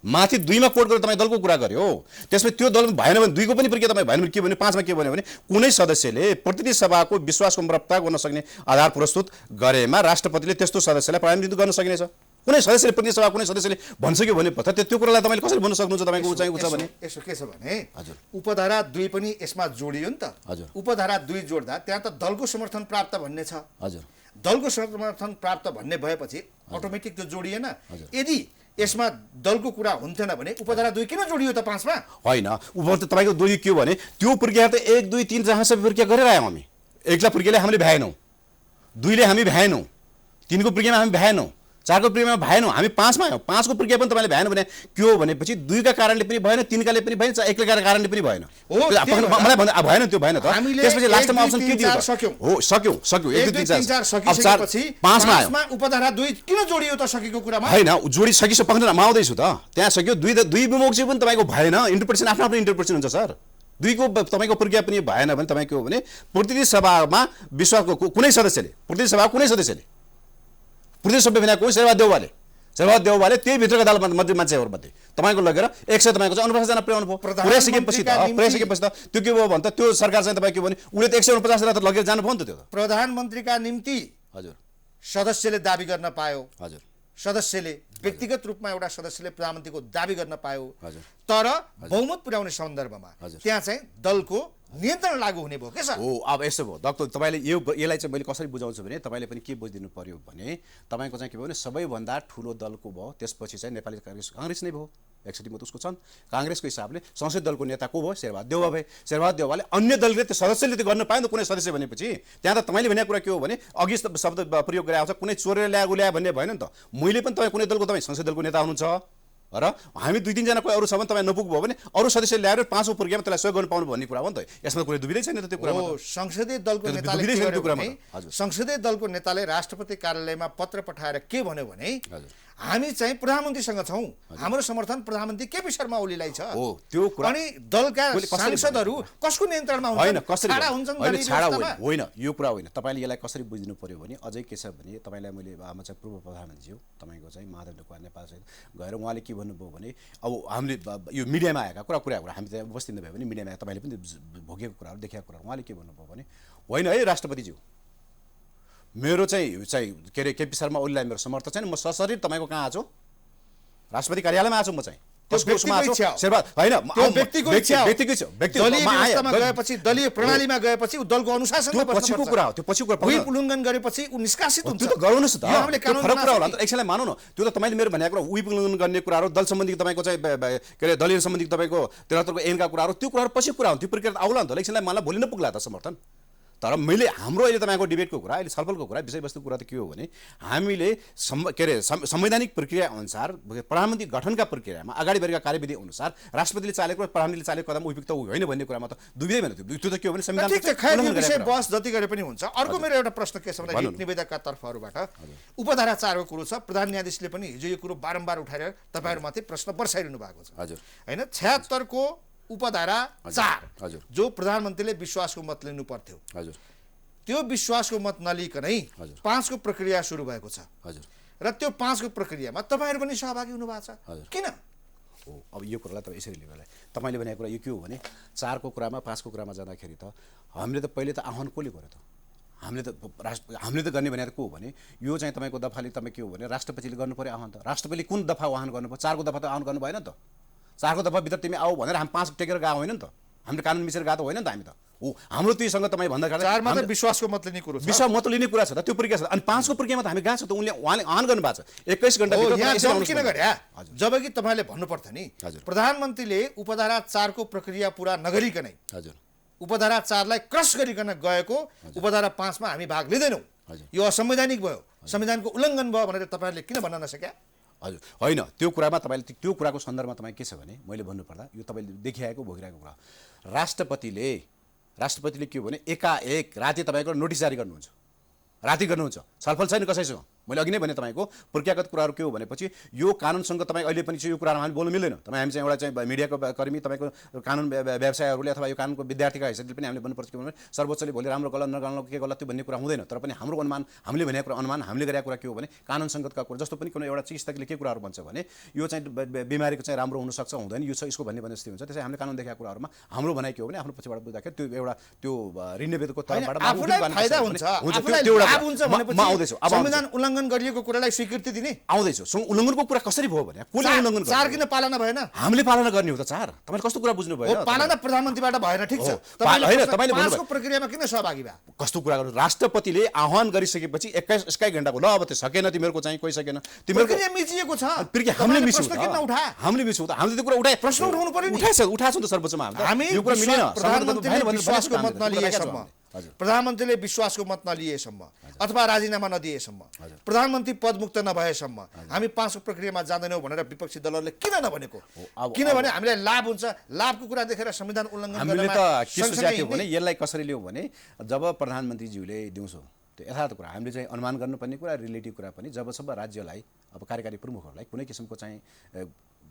माथि 2मा कोट गरेर तपाईँ दलको कुरा गर्यो त्यसमा त्यो दल भएन भने 2को पनि प्रक्रिया तपाईँ भएन भने के भन्यो 5मा के भन्यो भने कुनै सदस्यले प्रतिनिधि सभाको विश्वासको मत प्राप्त गर्न सक्ने आधार प्रस्तुत गरेमा राष्ट्रपतिले त्यस्तो सदस्यलाई प्रधानमन्त्री गर्न सकिनेछ। कुनै सदस्यले प्रतिनिधि सभा कुनै सदस्यले भनिसक्यो भने त्यो कुरालाई तपाईँले कसरी भन्न सक्नुहुन्छ तपाईँको उचाइ उच्च भने यसो के छ भने हजुर उपधारा 2 पनि यसमा जोडियो नि त हजुर उपधारा 2 जोड्दा त्यहाँ त दलको समर्थन प्राप्त भन्ने छ हजुर दलको समर्थन प्राप्त भन्ने भएपछि अटोमेटिक त्यो जोडिएन। यदि यसमा दलको कुरा हुन्थेन भने उपधारा 2 किन जोडियो त 5मा होइन तपाईँको दोषी के हो भने त्यो प्रक्रिया त 1 2 3 जहाँ सबै प्रक्रिया गरेर आयौँ हामी। एकला प्रक्रियाले हामीले भ्याएनौँ, 2ले हामी भ्याएनौँ, 3को प्रक्रियामा हामी भ्याएनौँ, 4को प्रक्रियामा भएनौँ, हामी 5मा आयौँ। 5को प्रक्रिया पनि तपाईँले भएन भने के हो भनेपछि 2का कारणले पनि भएन, 3काले पनि भएन, 1का कारणले पनि भएन। मलाई भन्दा भएन त्यो भएन त त्यसपछि लास्टमा अप्सन के दियो हो सक्यौँ 1 2 3 4 सकिसकेपछि 5मा उपधारा 2 किन जोडियो त सकेको कुरामा हैन जोडिसकिसो पक्दैन म आउँदैछु त त्यहाँ सक्यो 2 विमोक्ष पनि तपाईँको भएन। इन्टरप्रिटेसन आफ्नो आफ्नो इन्टरप्रिटेसन हुन्छ सर। 2को तपाईँको प्रक्रिया पनि भएन भने तपाईँ के हो भने प्रतिनिधि सभामा विश्वासको कुनै सदस्यले प्रतिनिधि सभा कुनै सदस्यले प्रतिनिधि सभा बिना कोही शेरबहादुर देउवाले त्यही भित्रका दल मध्ये मान्छेहरूमध्ये तपाईँको लगेर 100 तपाईँको चाहिँ 49 जना पुर्याउनु भयो। पुर्याइसकेपछि त त्यो के भयो भने त त्यो सरकार चाहिँ तपाईँ के भने उसले त 149 जना त लगेर जानु भयो नि त त्यो त प्रधानमन्त्रीका निम्ति हजुर सदस्यले दाबी गर्न पायो हजुर सदस्यले व्यक्तिगत रूपमा एउटा सदस्यले प्रधानमन्त्रीको दाबी गर्न पायो हजुर तर बहुमत पुर्याउने सन्दर्भमा त्यहाँ चाहिँ दलको नियन्त्रण लागू हुने भयो के सर। हो अब यसो भयो डाक्टर तपाईँले यसलाई चाहिँ मैले कसरी बुझाउँछु भने तपाईँले पनि के बुझिदिनु पर्यो भने तपाईँको चाहिँ के भयो भने सबैभन्दा ठुलो दलको भयो त्यसपछि चाहिँ नेपाली काङ्ग्रेस नै भयो 61 मत उसको छन्। काङ्ग्रेसको हिसाबले संसदीय दलको नेता को भयो शेरबहादुर देउवा भए। शेरबहादुर देउवाले अन्य दलले त्यो सदस्यले त्यो गर्न पाएन कुनै सदस्य भनेपछि त्यहाँ त तपाईँले भनेको कुरा के हो भने अघि शब्द प्रयोग गरे आउँछ कुनै चोरेर ल्याए भन्ने भएन नि त। मैले पनि तपाईँ कुनै दलको तपाईँ संसदीय दलको नेता हुनुहुन्छ र हामी 2 3 जना कोही अरू छ भने तपाईँ नपुग्नु भयो भने अरू सदस्य ल्याएर 5औं प्रक्रियामा त्यसलाई सहयोग गर्न पाउनु भन्ने कुरा हो नि त। यसमा कुनै दुविधै छैन त त्यो कुरामा। संसदीय दलको नेताले संसदीय दलको नेताले राष्ट्रपति कार्यालयमा पत्र पठाएर के भन्यो भने हामी चाहिँ प्रधानमन्त्रीसँग छौँ, हाम्रो समर्थन प्रधानमन्त्री केपी शर्मा ओलीलाई छ। हो त्यो कुरा अनि दलका सांसदहरू कसको नियन्त्रणमा होइन कसरी हुन्छन् छाडा होइन यो कुरा होइन। तपाईँले यसलाई कसरी बुझ्नु पर्यो भने अझै के छ भने तपाईँलाई मैले आमा चाहिँ पूर्व प्रधानमन्त्री हो तपाईँको चाहिँ माधव ढुक्का नेपाल सहित गएर उहाँले के भन्नुभयो भने अब हामीले यो मिडियामा आएका कुरा हामी त्यहाँ उपस्थित नभयो भने मिडियामा आएर तपाईँले पनि भोगेको कुराहरू देखेका कुराहरू उहाँले के भन्नुभयो भने होइन है राष्ट्रपतिज्यू मेरो चाहिँ के अरे केपी शर्मा ओलीलाई मेरो समर्थन छैन, म सशरीर तपाईँको कहाँ आएको छु राष्ट्रपति कार्यालयमा आएको छु। म चाहिँ दलीय प्रणालीमा गएपछि दलको अनुशासन पछिको कुरा हो। त्यो पछिको कुरा उल्लङ्घन गरेपछि उ निष्कासित हुन्छ। त्यो त गराउनुस् त हामीले कानुन फरक कुरा होला त एकछिनलाई मानौ न। त्यो त तपाईँले मेरो भनेको कुरा उल्लङ्घन गर्ने कुराहरू दल सम्बन्धी तपाईँको चाहिँ के अरे दलीय सम्बन्धी तपाईँको 73को ऐनका कुराहरू त्यो कुराहरू पछि कुरा हो। त्यो प्रक्रिया आउला नि त एकछिनलाई मलाई भोलि नपुग्ला त समर्थन। तर मैले हाम्रो अहिले तपाईँको डिबेटको कुरा अहिले छलफलको कुरा विषयवस्तु कुरा त के हो भने हामीले के अरे संवैधानिक प्रक्रिया अनुसार प्रधानमन्त्री गठनका प्रक्रियामा अगाडि बढेका कार्यविधि अनुसार राष्ट्रपतिले चालेको र प्रधानमन्त्रीले चालेको कदम उपयुक्त होइन भन्ने कुरामा त दुवै भएन। त्यो त के हो भने संविधान बहस जति गरे पनि हुन्छ। अर्को मेरो एउटा प्रश्न के छ भने निवेदकका तर्फबाट उपधारा 4 को कुरो छ। प्रधान न्यायाधीशले पनि हिजो यो कुरो बारम्बार उठाएर तपाईँहरूमाथि प्रश्न वर्षाइरहनु भएको छ हजुर हैन। 76 को उपधारा 4 जो प्रधानमन्त्रीले विश्वासको मत लिनु पर्थ्यो हजुर त्यो विश्वासको मत नलिकनै 5 को प्रक्रिया सुरु भएको छ हजुर र त्यो 5 को प्रक्रियामा तपाईहरु पनि सहभागी हुनु भएको छ किन? अब यो कुरालाई त यसरी लिनुहोला तपाईले भनेको कुरा यो के हो भने 4 को कुरामा 5 को कुरामा जाँदाखेरि त हामीले त पहिले त आह्वान कोले गर्यो त हामीले त गर्ने भनेको को हो भने यो चाहिँ तपाईको दफाले तपाईँ के हो भने राष्ट्रपतिले गर्नु पर्यो आह्वान। त राष्ट्रपतिले कुन दफा आह्वान गर्नु पर्यो? 4 को दफा त आह्वान गर्नु भएन त। 4 को दफा भित्र तिमी आऊ भनेर हामी 5 टेकेर गएको होइन नि त। हामीले कानुन मिचेर गएको होइन नि त। हामी त हो हाम्रो त्योसँग तपाईँ भन्दा 4 मा त विश्वासको मत लिने कुरा छ। विश्वास मत लिने कुरा छ त त्यो प्रक्रिया छ। अनि 5 को प्रक्रियामा त हामी गएको छ त उहाँले आह्वान गर्नु भएको छ 21 घण्टा भित्र किन गरे जबकि तपाईले भन्नु पर्छ नि प्रधानमन्त्रीले उपधारा 4 को प्रक्रिया पूरा नगरिकनै हजुर उपधारा 4 लाई क्रस गरिकन गएको उपधारा 5 मा हामी भाग लिदैनौं हजुर। यो असंवैधानिक भयो, संविधानको उल्लङ्घन भयो भनेर तपाईँहरूले किन भन्न नसक्या? हजुर होइन, त्यो कुरामा तपाईँले त्यो कुराको सन्दर्भमा तपाईँ के छ भने मैले भन्नुपर्दा यो तपाईँले देखिआएको भोगिरहेको कुरा, राष्ट्रपतिले के हो भने एकाएक राति तपाईँको नोटिस जारी गर्नुहुन्छ, राति गर्नुहुन्छ, छलफल छैन कसैसँग। मैले अघि नै भने तपाईँको प्रक्रियागत कुराहरू के हो भनेपछि यो कानुनसँग तपाईँ अहिले पनि चाहिँ यो कुरामा हामी बोल्नु मिल्दैन। तपाईँ हामी चाहिँ एउटा चाहिँ मिडियाको कर्मी, तपाईँको कानुन व्यवसायहरूले अथवा यो कानुनको विद्यार्थीका हैसियतले पनि हामीले भन्नुपर्छ के भने सर्वोच्चले भोलि राम्रो गलत नगर्नु के गलत त्यो भन्ने कुरा हुँदैन। तर पनि हाम्रो अनुमान, हामीले भनेको कुरा अनुमान, हामीले गरेको कुरा के हो भने कानुन सङ्गतका कुरा, जस्तो पनि कुनै एउटा चिकित्सकले के कुराहरू भन्छ भने यो चाहिँ बिमारीको चाहिँ राम्रो हुनसक्छ, हुँदैन, यो छ यसको भन्ने जस्तै हुन्छ। त्यसै हामीले कानुन देखाएको कुराहरूमा हाम्रो भनाइ के हो भने आफ्नो पछिबाट बुझ्दाखेरि त्यो एउटा त्यो ऋणवेदको तर्फबाट आफूलाई फाइदा हुन्छ, आफूलाई लाभ हुन्छ भनेपछि संविधान उल्लङ्घन गरिएको कुरालाई स्वीकृति दिने आउँदैछु। उल्लङ्घनको कुरा कसरी भयो भने कसले उल्लङ्घन गर्यो? चार किन पालना भएन? हामीले पालना गर्ने हो त चार। तपाईँले कस्तो कुरा बुझ्नु भयो? पालना प्रधानमन्त्रीबाट भएन, ठिक छ, होइन तपाईँले पाँचको प्रक्रियामा किन सहभागी भए? कस्तो कुरा गर्नु? राष्ट्रपतिले आह्वान गरिसकेपछि 21 घण्टाको ल अब त्यो सकेन, तिमीहरूको चाहिँ कोही सकेन, तिमीहरूको प्रक्रिया मिचिएको छ। प्रक्रिया हामीले मिच्यौँ प्रश्न किन उठाए? हामीले मिच्यौँ त, हामीले त्यो कुरा उठाए, प्रश्न उठाउनु पर्यो नि। उठाएको त सर्वोच्चमा हामी यो कुरा मिलेन। प्रधानमन्त्रीले विश्वासको मत नलिएसम्म, प्रधानमन्त्रीले विश्वासको मत नलिएसम्म अथवा राजीनामा नदिएसम्म, प्रधानमन्त्री पदमुक्त नभएसम्म हामी पाँचको प्रक्रियामा जाँदैनौँ भनेर विपक्षी दलहरूले किन नभनेको? किनभने हामीलाई लाभ हुन्छ, लाभको कुरा देखेर संविधान उल्लङ्घन हामीले त के सोचेको भने यसलाई कसरी ल्याउँ भने जब प्रधानमन्त्रीज्यूले दिउँसो त्यो यथार्थ कुरा हामीले चाहिँ अनुमान गर्नुपर्ने कुरा, रिलेटिभ कुरा पनि जबसम्म राज्यलाई अब कार्यकारी प्रमुखहरूलाई कुनै किसिमको चाहिँ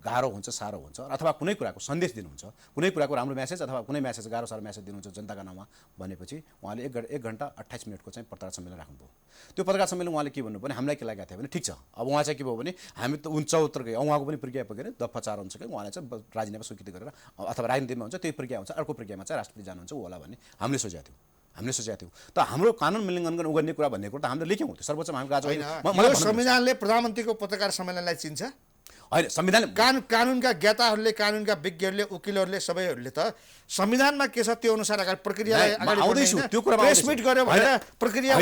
गाह्रो हुन्छ, साह्रो हुन्छ अथवा कुनै कुराको सन्देश दिनुहुन्छ, कुनै कुराको राम्रो म्यासेज अथवा कुनै म्यासेज गाह्रो साह्रो म्यासेज दिनुहुन्छ जनताका नाममा भनेपछि उहाँले 1 घण्टा 28 मिनटको चाहिँ पत्रकार सम्मेलन राख्नुभयो। त्यो पत्रकार सम्मेलन उहाँले के भन्नुभयो भने हामीलाई के लागेको थियो भने ठिक छ, अब उहाँ चाहिँ के भयो भने हामी त उच्चतर गयो, उहाँको पनि प्रक्रिया पुगेर दफा 4 हुन्छ कि उहाँले चाहिँ राजीनामा स्वीकृति गरेर अथवा राजनीतिमा हुन्छ त्यही प्रक्रिया हुन्छ, अर्को प्रक्रियामा चाहिँ राष्ट्रपति जानुहुन्छ होला भन्ने हामीले सोचेको थियौँ। त हाम्रो कानुन उल्लङ्घन गर्ने कुरा भन्ने कुरा त हामीले लेख्यौँ, त्यो सर्वोच्चमा हामी गाजो। संविधानले प्रधानमन्त्रीको पत्रकार सम्मेलनलाई चिन्छ होइन? संविधान कानुनका ज्ञाताहरूले, कानुनका विज्ञहरूले, वकिलहरूले सबैहरूले त संविधानमा के छ त्यो अनुसार अगाडि प्रक्रियालाई अगाडि आउँदैछु, त्यो कुरा प्रेस मिट गर्यो भनेर प्रक्रिया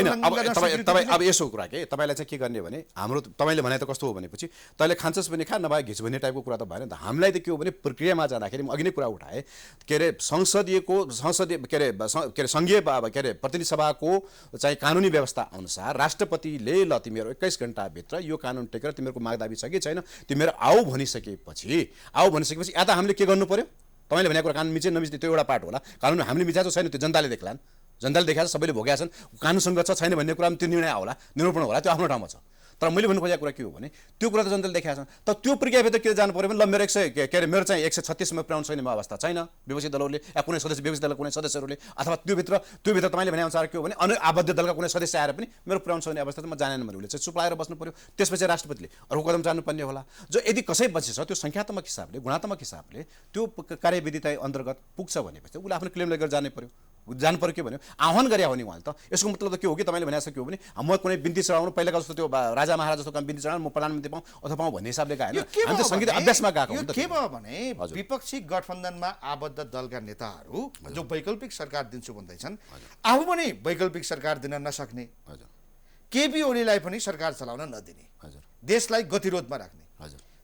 तपाईँ अब यसो कुरा के तपाईँलाई चाहिँ के गर्ने भने हाम्रो तपाईँले भने त कस्तो हो भनेपछि तैँले खान्छस् भने खा, नभए घिच भन्ने टाइपको कुरा त भएन नि त। हामीलाई त के हो भने प्रक्रियामा जाँदाखेरि म अघि नै कुरा उठाएँ के अरे संसदीय सङ्घीय के अरे प्रतिनिधि सभाको चाहिँ कानुनी व्यवस्था अनुसार राष्ट्रपतिले ल तिमीहरू 21 घण्टाभित्र यो कानुन टेकेर तिमीहरूको मागदाबी छ कि छैन, तिमीहरू आऊ भनिसकेपछि या त हामीले के गर्नु पर्यो? तपाईँले भनेको कुरा कानुन मिचे नमिच्ने त्यो एउटा पार्ट होला। कानुन हामीले मिचाएको छैन त्यो जनताले देख्लान्, जनताले देखाएको सबैले भोगेका छन्, कानुनसँग छ छैन भन्ने कुरा त्यो निर्णय होला, निरूपण होला, त्यो आफ्नो ठाउँमा छ। तर मैले भन्नु खोजेको कुरा के हो भने त्यो कुरा त जनताले देखाएको छ। त त्यो प्रक्रियाभित्र के जानु पर्यो भने ल मेरो 100 के अरे मेरो चाहिँ 136 मा पुर्याउनु सक्ने अवस्था छैन विपक्षी दलहरूले या कुनै विपक्षी दलका कुनै सदस्यहरूले अथवा त्योभित्र तपाईँले भने अनुसार के हो भने आबद्ध दलका कुनै सदस्य आएर पनि मेरो पुर्याउनु सक्ने अवस्था त म जानेन भने उसले चाहिँ चुप लागेर बस्नु पर्यो। त्यसपछि राष्ट्रपतिले अर्को कदम जानुपर्ने होला। जो यदि कसै पछि छ त्यो सङ्ख्यात्मक हिसाबले, गुणात्मक हिसाबले त्यो कार्यविधि अन्तर्गत पुग्छ भनेपछि उसले आफ्नो क्लेम लिएर जानु पर्यो के भन्यो आह्वान गरे हो नि उहाँले त। यसको मतलब त के हो कि तपाईँले भने के हो भने म कुनै बिन्ती चढाउनु पहिलाको जस्तो त्यो राजा महाराजा जस्तो काम बिन्ती चढाउनु म प्रधानमन्त्री पाऊँ अथवा पाऊँ भन्ने हिसाबले गएन। हामी त सङ्गीत अभ्यासमा गएको हो। के भयो भने विपक्षी गठबन्धनमा आबद्ध दलका नेताहरू जो वैकल्पिक सरकार दिन्छु भन्दैछन् आफू पनि वैकल्पिक सरकार दिन नसक्ने, केपी ओलीलाई पनि सरकार चलाउन नदिने, देशलाई गतिरोधमा राख्ने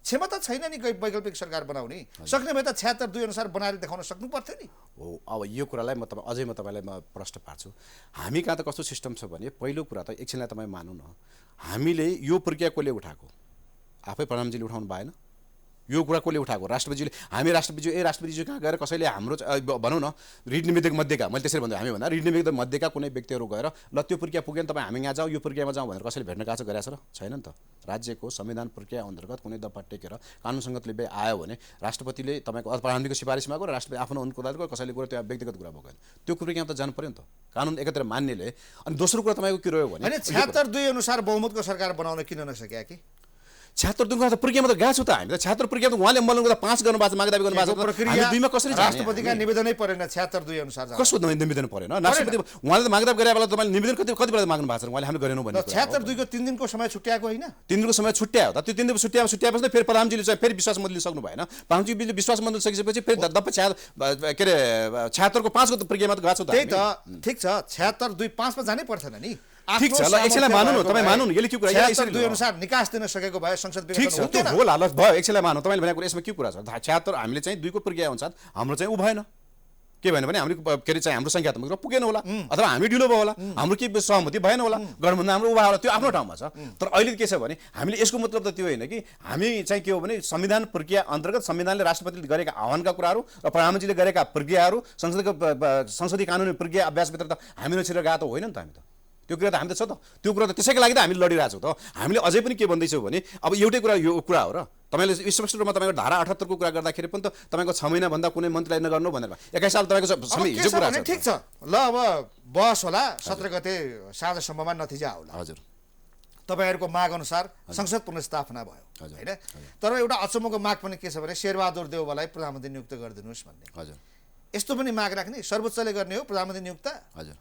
क्षमता छैन नि वैकल्पिक सरकार बनाउने। सक्ने भए त 76(2) अनुसार बनाएर देखाउन सक्नु पर्थ्यो नि। हो अब यो कुरालाई म तपाईँलाई प्रश्न पार्छु। हामी कहाँ त कस्तो सिस्टम छ भने पहिलो कुरा त एकछिनलाई तपाईँ मानौँ न, हामीले यो प्रक्रिया कसले उठाएको? आफै प्रधानमन्त्रीले उठाउनु भएन। यो कुरा कसले उठाएको? राष्ट्रपतिज्यूले। हामी राष्ट्रपतिज्यू कहाँ गएर कसैले हाम्रो भनौँ न रीड निवेदक मध्येका, मैले त्यसरी भन्दा हामी भन्दा रीड निवेदक मध्येका कुनै व्यक्तिहरू गएर ल त्यो प्रक्रिया पुग्यो नि तपाईँ हामी यहाँ जाउँ यो प्रक्रियामा जाउँ भनेर कसैले भेट्न गएको छ गरेछ र छैन नि त। राज्यको संविधान प्रक्रिया अन्तर्गत कुनै दफा टेकेर कानुन सङ्गतले आयो भने राष्ट्रपतिले तपाईँको प्रधानमन्त्रीको सिफारिसमा गयो र राष्ट्रपति आफ्नो अनुकूलता गयो, कसैले गयो त्यो व्यक्तिगत कुरा बोकेन। त्यो प्रक्रियामा त जानु पर्यो नि त कानुन एकत्र मान्नेले। अनि दोस्रो कुरा तपाईँको के रह्यो भने 76(2) अनुसार बहुमतको सरकार बनाउन किन नसक्या कि? 76(2) प्रक्रियामा त गएको छु त हामी त। 76 प्रक्रिया त उहाँले अमल गर्दा 5 गर्नुभएको छ, मागदाबी गर्नुभएको छ। प्रक्रिया 2 मा कसरी राष्ट्रपतिका निवेदनै परेन 76(2) अनुसार। कसो निवेदन परेन? राष्ट्रपति उहाँले त मागदाबी गरे बेला तपाईँले निवेदन कति बेला माग्नु भएको छ? उहाँले हामी गरेनौँ भने 76(2) को 3 दिनको समय छुट्याएको होइन? 3 दिनको समय छुट्यायो त। त्यो 3 दिन छुट्याएपछि फेरि प्रधानमन्त्रीले चाहिँ फेरि विश्वास मत लिन सक्नु भएन। प्रधानमन्त्रीले विश्वास मत लिइसकेपछि फेरि दफा 76 को 5 को प्रक्रियामा त गएको छ त। त्यही त ठिक छ 76(2) 5 मा जानै पर्दैन नि। ठीक छ ल एकछिनलाई मानौँ न, तपाईँ मानौँ न यसले के कुरा 76(2) अनुसार निकास दिन सकेको भए संसद ठीक छ त्यो हो हालत भयो। एकछिनलाई मानौँ तपाईँले भनेको कुरा यसमा के कुरा छ? 76 हामीले चाहिँ 2 को प्रक्रिया अनुसार हाम्रो चाहिँ उ भएन, के भन्यो भने हाम्रो के अरे चाहिँ हाम्रो सङ्ख्यात्मक रूपमा पुगेन होला अथवा हामी ढिलो भयो होला हाम्रो के सहमति भएन होला गठबन्धन हाम्रो उभा होला त्यो आफ्नो ठाउँमा छ तर अहिले के छ भने हामीले यसको मतलब त त्यो होइन कि हामी चाहिँ के हो भने संविधान प्रक्रिया अन्तर्गत संविधानले राष्ट्रपतिले गरेका आह्वानका कुराहरू र प्रधानमन्त्रीले गरेका प्रक्रियाहरू संसदीय कानुनी प्रक्रिया अभ्यासभित्र त हामी नछिरेर गएको त होइन नि त हामी त त्यो कुरा त हामी त छ त त्यो कुरा त त्यसैको लागि त हामीले लडिरहेको छौँ त हामीले अझै पनि के भन्दैछौँ भने अब एउटै कुरा यो कुरा हो र तपाईँले स्पष्ट रूपमा तपाईँको धारा 78 को कुरा गर्दाखेरि पनि त तपाईँको 6 महिनाभन्दा कुनै मन्त्रीलाई नगर्नु भनेर 21 साल तपाईँको समय हिजो कुरा छ ठिक छ ल अब बहस होला 17 गते साँझसम्ममा नतिजा आउला हजुर तपाईहरुको माग अनुसार संसद पुनर्स्थापना भयो हैन तर एउटा अचम्मको माग पनि के छ भने शेरबहादुर देउवालाई प्रधानमन्त्री नियुक्त गरिदिनुस् भन्ने हजुर यस्तो पनि माग राख्ने सर्वोच्चले गर्ने हो प्रधानमन्त्री नियुक्त हजुर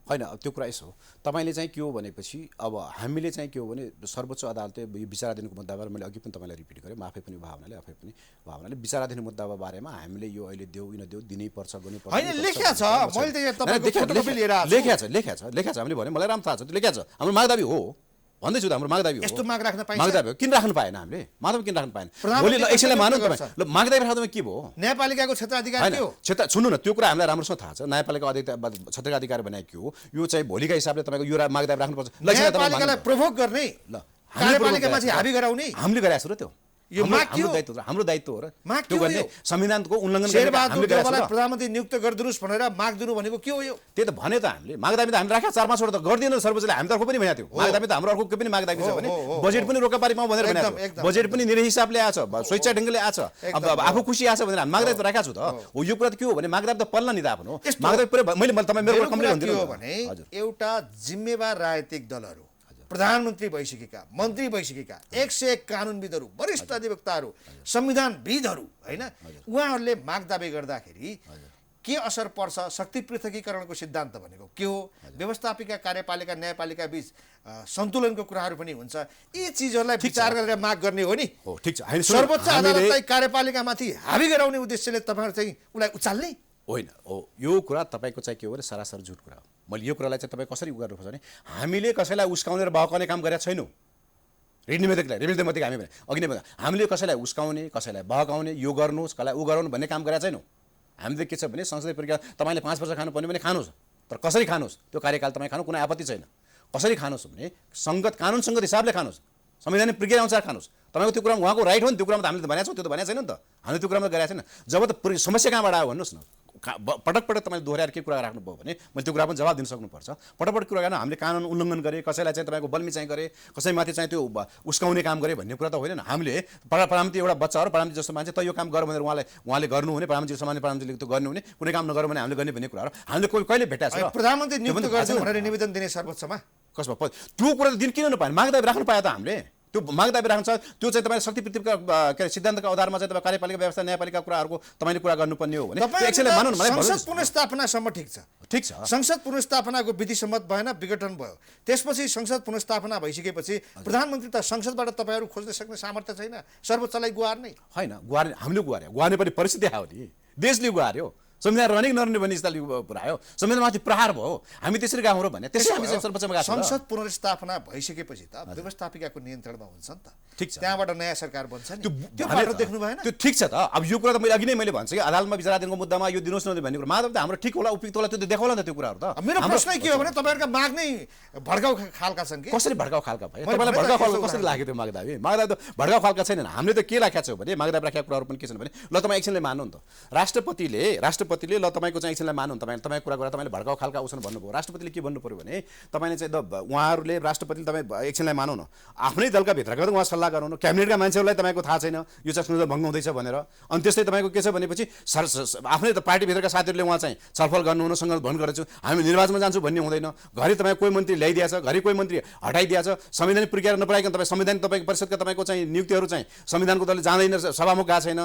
होइन त्यो कुरा यसो तपाईले चाहिँ के हो भनेपछि अब हामीले चाहिँ के हो भने सर्वोच्च अदालतले यो विचाराधीनको मुद्दाबारे मैले अघि पनि तपाईँलाई रिपिट गरेँ आफै पनि भावनाले विचाराधीन मुद्दाको बारेमा हामीले यो अहिले देऊ देऊ दिनै पर्छ गर्नै पर्छ हैन लेख्या छ मैले त यहाँ तपाईको फोटोकपी लिएर आएको लेख्या छ हामीले भने मलाई राम्रो थाहा छ त्यो लेख्या छ हाम्रो मागदाबी हो भन्दैछु त हाम्रो मागदाबी हो यस्तो माग राख्न पाइन्छ मागदाबी किन राख्नु पाएन हामीले माधव किन राख्नु पाएन भोलि एकछिनलाई मानौँ तपाईँ ल मागदाबी राख्दा के भयो न्यायपालिकाको क्षेत्राधिकार के हो क्षेत्र सुन्नु न त्यो कुरा हामीलाई राम्रोसँग थाहा छ न्यायपालिका क्षेत्राधिकार भने के हो यो चाहिँ भोलिका हिसाबले तपाईँको यो मागदाबी राख्नुपर्छ न्यायपालिकालाई प्रोभोक गर्ने ल कार्यपालिकामाथि हाबी गराउने हामीले गरेका छौँ र त्यो यो हाम्रो दायित्व हो र माग त्यो गर्ने संविधानको उल्लङ्घन शेरबहादुर देउवालाई प्रधानमन्त्री नियुक्त गरिदिनुस् भनेर माग दिनु भनेको के हो यो त्यही त भने त हामीले मागदाबी त हामीले राखेका 4-5 वटा त गर्दिन सर्वोच्चले हामी तर्फ पनि भनेको थियो मागदाबी त हाम्रो अर्को पनि मागदाबी छ भने बजेट पनि रोकापारीमा भनेर भनेको बजेट पनि निर हिसाबले आछ स्वेच्छा ढङ्गले आछ अब आफू खुसी आछ भनेर हामी मागदाबी त राखेका छु त हो यो कुरा त के हो भने मागदाबी त पल्ला नि त आफ्नो मागदाबी पुरै मैले तपाईँ मेरो कम्प्लेन के हो भने एउटा जिम्मेवार राजनीतिक दलहरू प्रधानमन्त्री भइसकेका मन्त्री भइसकेका 101 कानुनविदहरू वरिष्ठ अधिवक्ताहरू संविधानविदहरू हैन उहाँहरूले मागदाबी गर्दाखेरि के असर पर्छ शक्ति पृथकीकरणको सिद्धान्त भनेको के हो व्यवस्थापिका कार्यपालिका न्यायपालिका बीच सन्तुलनको कुराहरू पनि हुन्छ यी चीजहरूलाई विचार गरेर माग गर्ने हो नि हो ठीक छ सर्वोच्च अदालतलाई कार्यपालिकामाथि हाबी गराउने उद्देश्यले तपाईहरु चाहिँ उलाई उचाल्ने होइन हो यो कुरा तपाईँको चाहिँ के हो भने सरासर झुट कुरा हो मैले यो कुरालाई चाहिँ तपाईँ कसरी गर्नुपर्छ भने हामीले कसैलाई उस्काउने र बहकाउने काम गरेका छैनौँ रेमिलदेखि हामी भने अघि नै भन्दा हामीले कसैलाई उस्काउने कसैलाई बहकाउने यो गर्नुहोस् कसलाई ऊ गराउनु भन्ने काम गरेका छैनौँ हामीले के छ भने संसदीय प्रक्रिया तपाईँले 5 वर्ष खानुपर्ने भने खानुहोस् तर कसरी खानुहोस् त्यो कार्यकाल तपाईँ खानु कुनै आपत्ति छैन कसरी खानुहोस् भने कानुन सङ्गत हिसाबले खानुहोस् संवैधानिक प्रक्रिया अनुसार खानुहोस् तपाईँको त्यो कुरामा उहाँको राइट हो नि त्यो कुरामा त हामीले त भनेको छौँ त्यो त भनेको छैन नि त हामीले त्यो कुरामा गरेको छैन जब त समस्या कहाँबाट आयो भन्नुहोस् न पटक तपाईँले दोहोऱ्याएर के कुरा राख्नुभयो भने मैले त्यो कुरा पनि जवाब दिन सक्नुपर्छ पटक कुरा गर्न हामीले कानुन उल्लङ्घन गरे कसैलाई चाहिँ तपाईँको बल्मी चाहिँ गरे कसैमाथि चाहिँ त्यो उस्काउने काम गरे भन्ने कुरा त होइन हामीले प्रधानमन्त्री एउटा बच्चा हो प्रधानमन्त्री जस्तो मान्छे त यो काम गर भनेर उहाँले गर्नु हुने प्रधानमन्त्री सामान्य प्रधानमन्त्रीले त गर्नु हुने कुनै काम नगरौँ भने हामीले गर्ने भन्ने कुराहरू हामीले कहिले भेटाएको छ प्रधानमन्त्री नियुक्त गर्छु भनेर निवेदन दिने सर्वोच्चमा कसमा त्यो कुरा त दिन किन नपाएन मागदाबी राख्नु पायो त हामीले त्यो मागदाबी राख्नु छ त्यो चाहिँ तपाईँ शक्ति पृथ्वीका के अरे सिद्धान्तका आधारमा चाहिँ तपाईँ कार्यपालिका व्यवस्था न्यायपालिका कुराहरूको तपाईँले कुरा गर्नुपर्ने हो भने एकछिनले मानौँ न मलाई संसद पुनर्स्थापनासम्म ठिक छ संसद पुनर्स्थापनाको विधि सम्मत भएन विघटन भयो त्यसपछि संसद पुनर्स्थापना भइसकेपछि प्रधानमन्त्री त संसदबाट तपाईँहरू खोज्न सक्ने सामर्थ्य छैन सर्वोच्चलाई गुहार्ने होइन हामीले गुहार्ने पनि परिस्थिति आयो नि देशले गुहार्यो संविधान रहने नरहने भन्ने स्थल कुरा आयो संविधानमाथि प्रहार भयो हामी त्यसरी गयौँ र भने त्यसै हामी सर्वोच्चमा गएको संसद पुनर्स्थापना भइसकेपछि त व्यवस्थापिकाको नियन्त्रणमा हुन्छ नि त ठीक छ त्यहाँबाट नयाँ सरकार बन्छ नि त्यो बाटो देख्नु भएन त्यो ठीक छ त अब यो कुरा त मैले अघि नै मैले भन्छु कि अदालतमा विचाराधीनको मुद्दामा यो दिनुहोस् न भन्ने कुरा माधव त हाम्रो ठिक होला उपयुक्त होला त्यो देखाउला नि त त्यो कुराहरू त मेरो प्रश्न के हो भने तपाईँहरुका माग नै भड्काउ खालका छन् कि कसरी भड्काउ खालका भयो तपाईलाई भड्काउ खालका कसरी लाग्यो त्यो मागदाबी त भड्काउ खालका छैनन् हामीले त के राखेका छौँ भने मागदाबी राखेका कुराहरू पनि के छन् भने ल तपाईँ एकछिनले मान्नु नि त राष्ट्रपतिले ल तपाईँको चाहिँ एकछिनलाई मान्नु तपाईँ कुरा गरेर तपाईँले भड्काउ खालका उसन भन्नुभयो राष्ट्रपतिले के भन्नु पर्यो भने तपाईँले चाहिँ उहाँहरूले राष्ट्रपतिले तपाईँ एकछिनलाई मानौ न आफ्नै दलका भित्रका त उहाँ सल्लाह गराउनु क्याबिनेटका मान्छेहरूलाई तपाईँको थाहा छैन यो चाहिँ संविधान भङ्ग हुँदैछ भनेर अनि त्यस्तै तपाईँको के छ भनेपछि आफ्नै त पार्टीभित्रका साथीहरूले उहाँ चाहिँ छलफल गर्नुहुन सङ्गत भन गरेको छु हामी निर्वाचनमा जान्छु भन्ने हुँदैन घरि तपाईँ कोही मन्त्री ल्याइदिएछ घरि कोही मन्त्री हटाइदिएछ संवैधानिक प्रक्रिया नपुऱ्याइकन तपाईँ संवैधानिक तपाईँको परिषदका तपाईँको चाहिँ नियुक्तिहरू चाहिँ संविधानको दलले जाँदैन सभामुख गएको छैन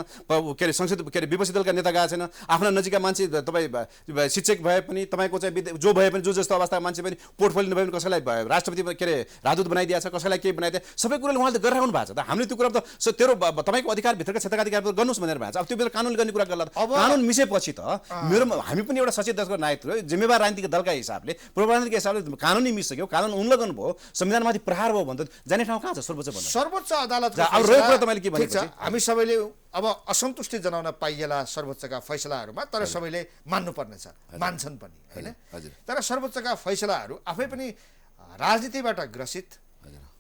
के अरे संसद के अरे विपक्षी दलका नेता गएको छैन आफ्ना नजिकका मान्छे तपाईँ शिक्षक भए पनि तपाईँको चाहिँ जो भए पनि जो जस्तो अवस्थाको मान्छे पनि पोर्टफोलियो नभए पनि कसैलाई राष्ट्रपति के अरे राजदूत बनाइदिएको छ कसैलाई के बनाइदिए सबै कुराले उहाँले गरिराख्नु भएको छ त हामीले त्यो कुरा त तेरो तपाईँको अधिकारभित्रका क्षेत्रका अधिकार गर्नुहोस् भनेर भएको छ अब त्यो बेला कानुनले गर्ने कुरा गर्ला कानुन मिसेपछि त मेरो हामी पनि एउटा सचेत दलको नायक हो जिम्मेवार राजनीतिक दलका हिसाबले पूर्वराजनीतिक हिसाबले कानुन मिसिसक्यो कानुन उल्लङ्घन भयो संविधानमाथि प्रहार भयो भन्दा जाने ठाउँ कहाँ छ सर्वोच्च अदालत अब रहेको कुरा तपाईँले के भनेको हामी सबैले अब असन्तुष्टि जनाउन पाइएला सर्वोच्चका फैसलाहरूमा, तर सबैले मान्नुपर्नेछ, मान्छन् पनि होइन। तर सर्वोच्चका फैसलाहरू आफै पनि राजनीतिबाट ग्रसित,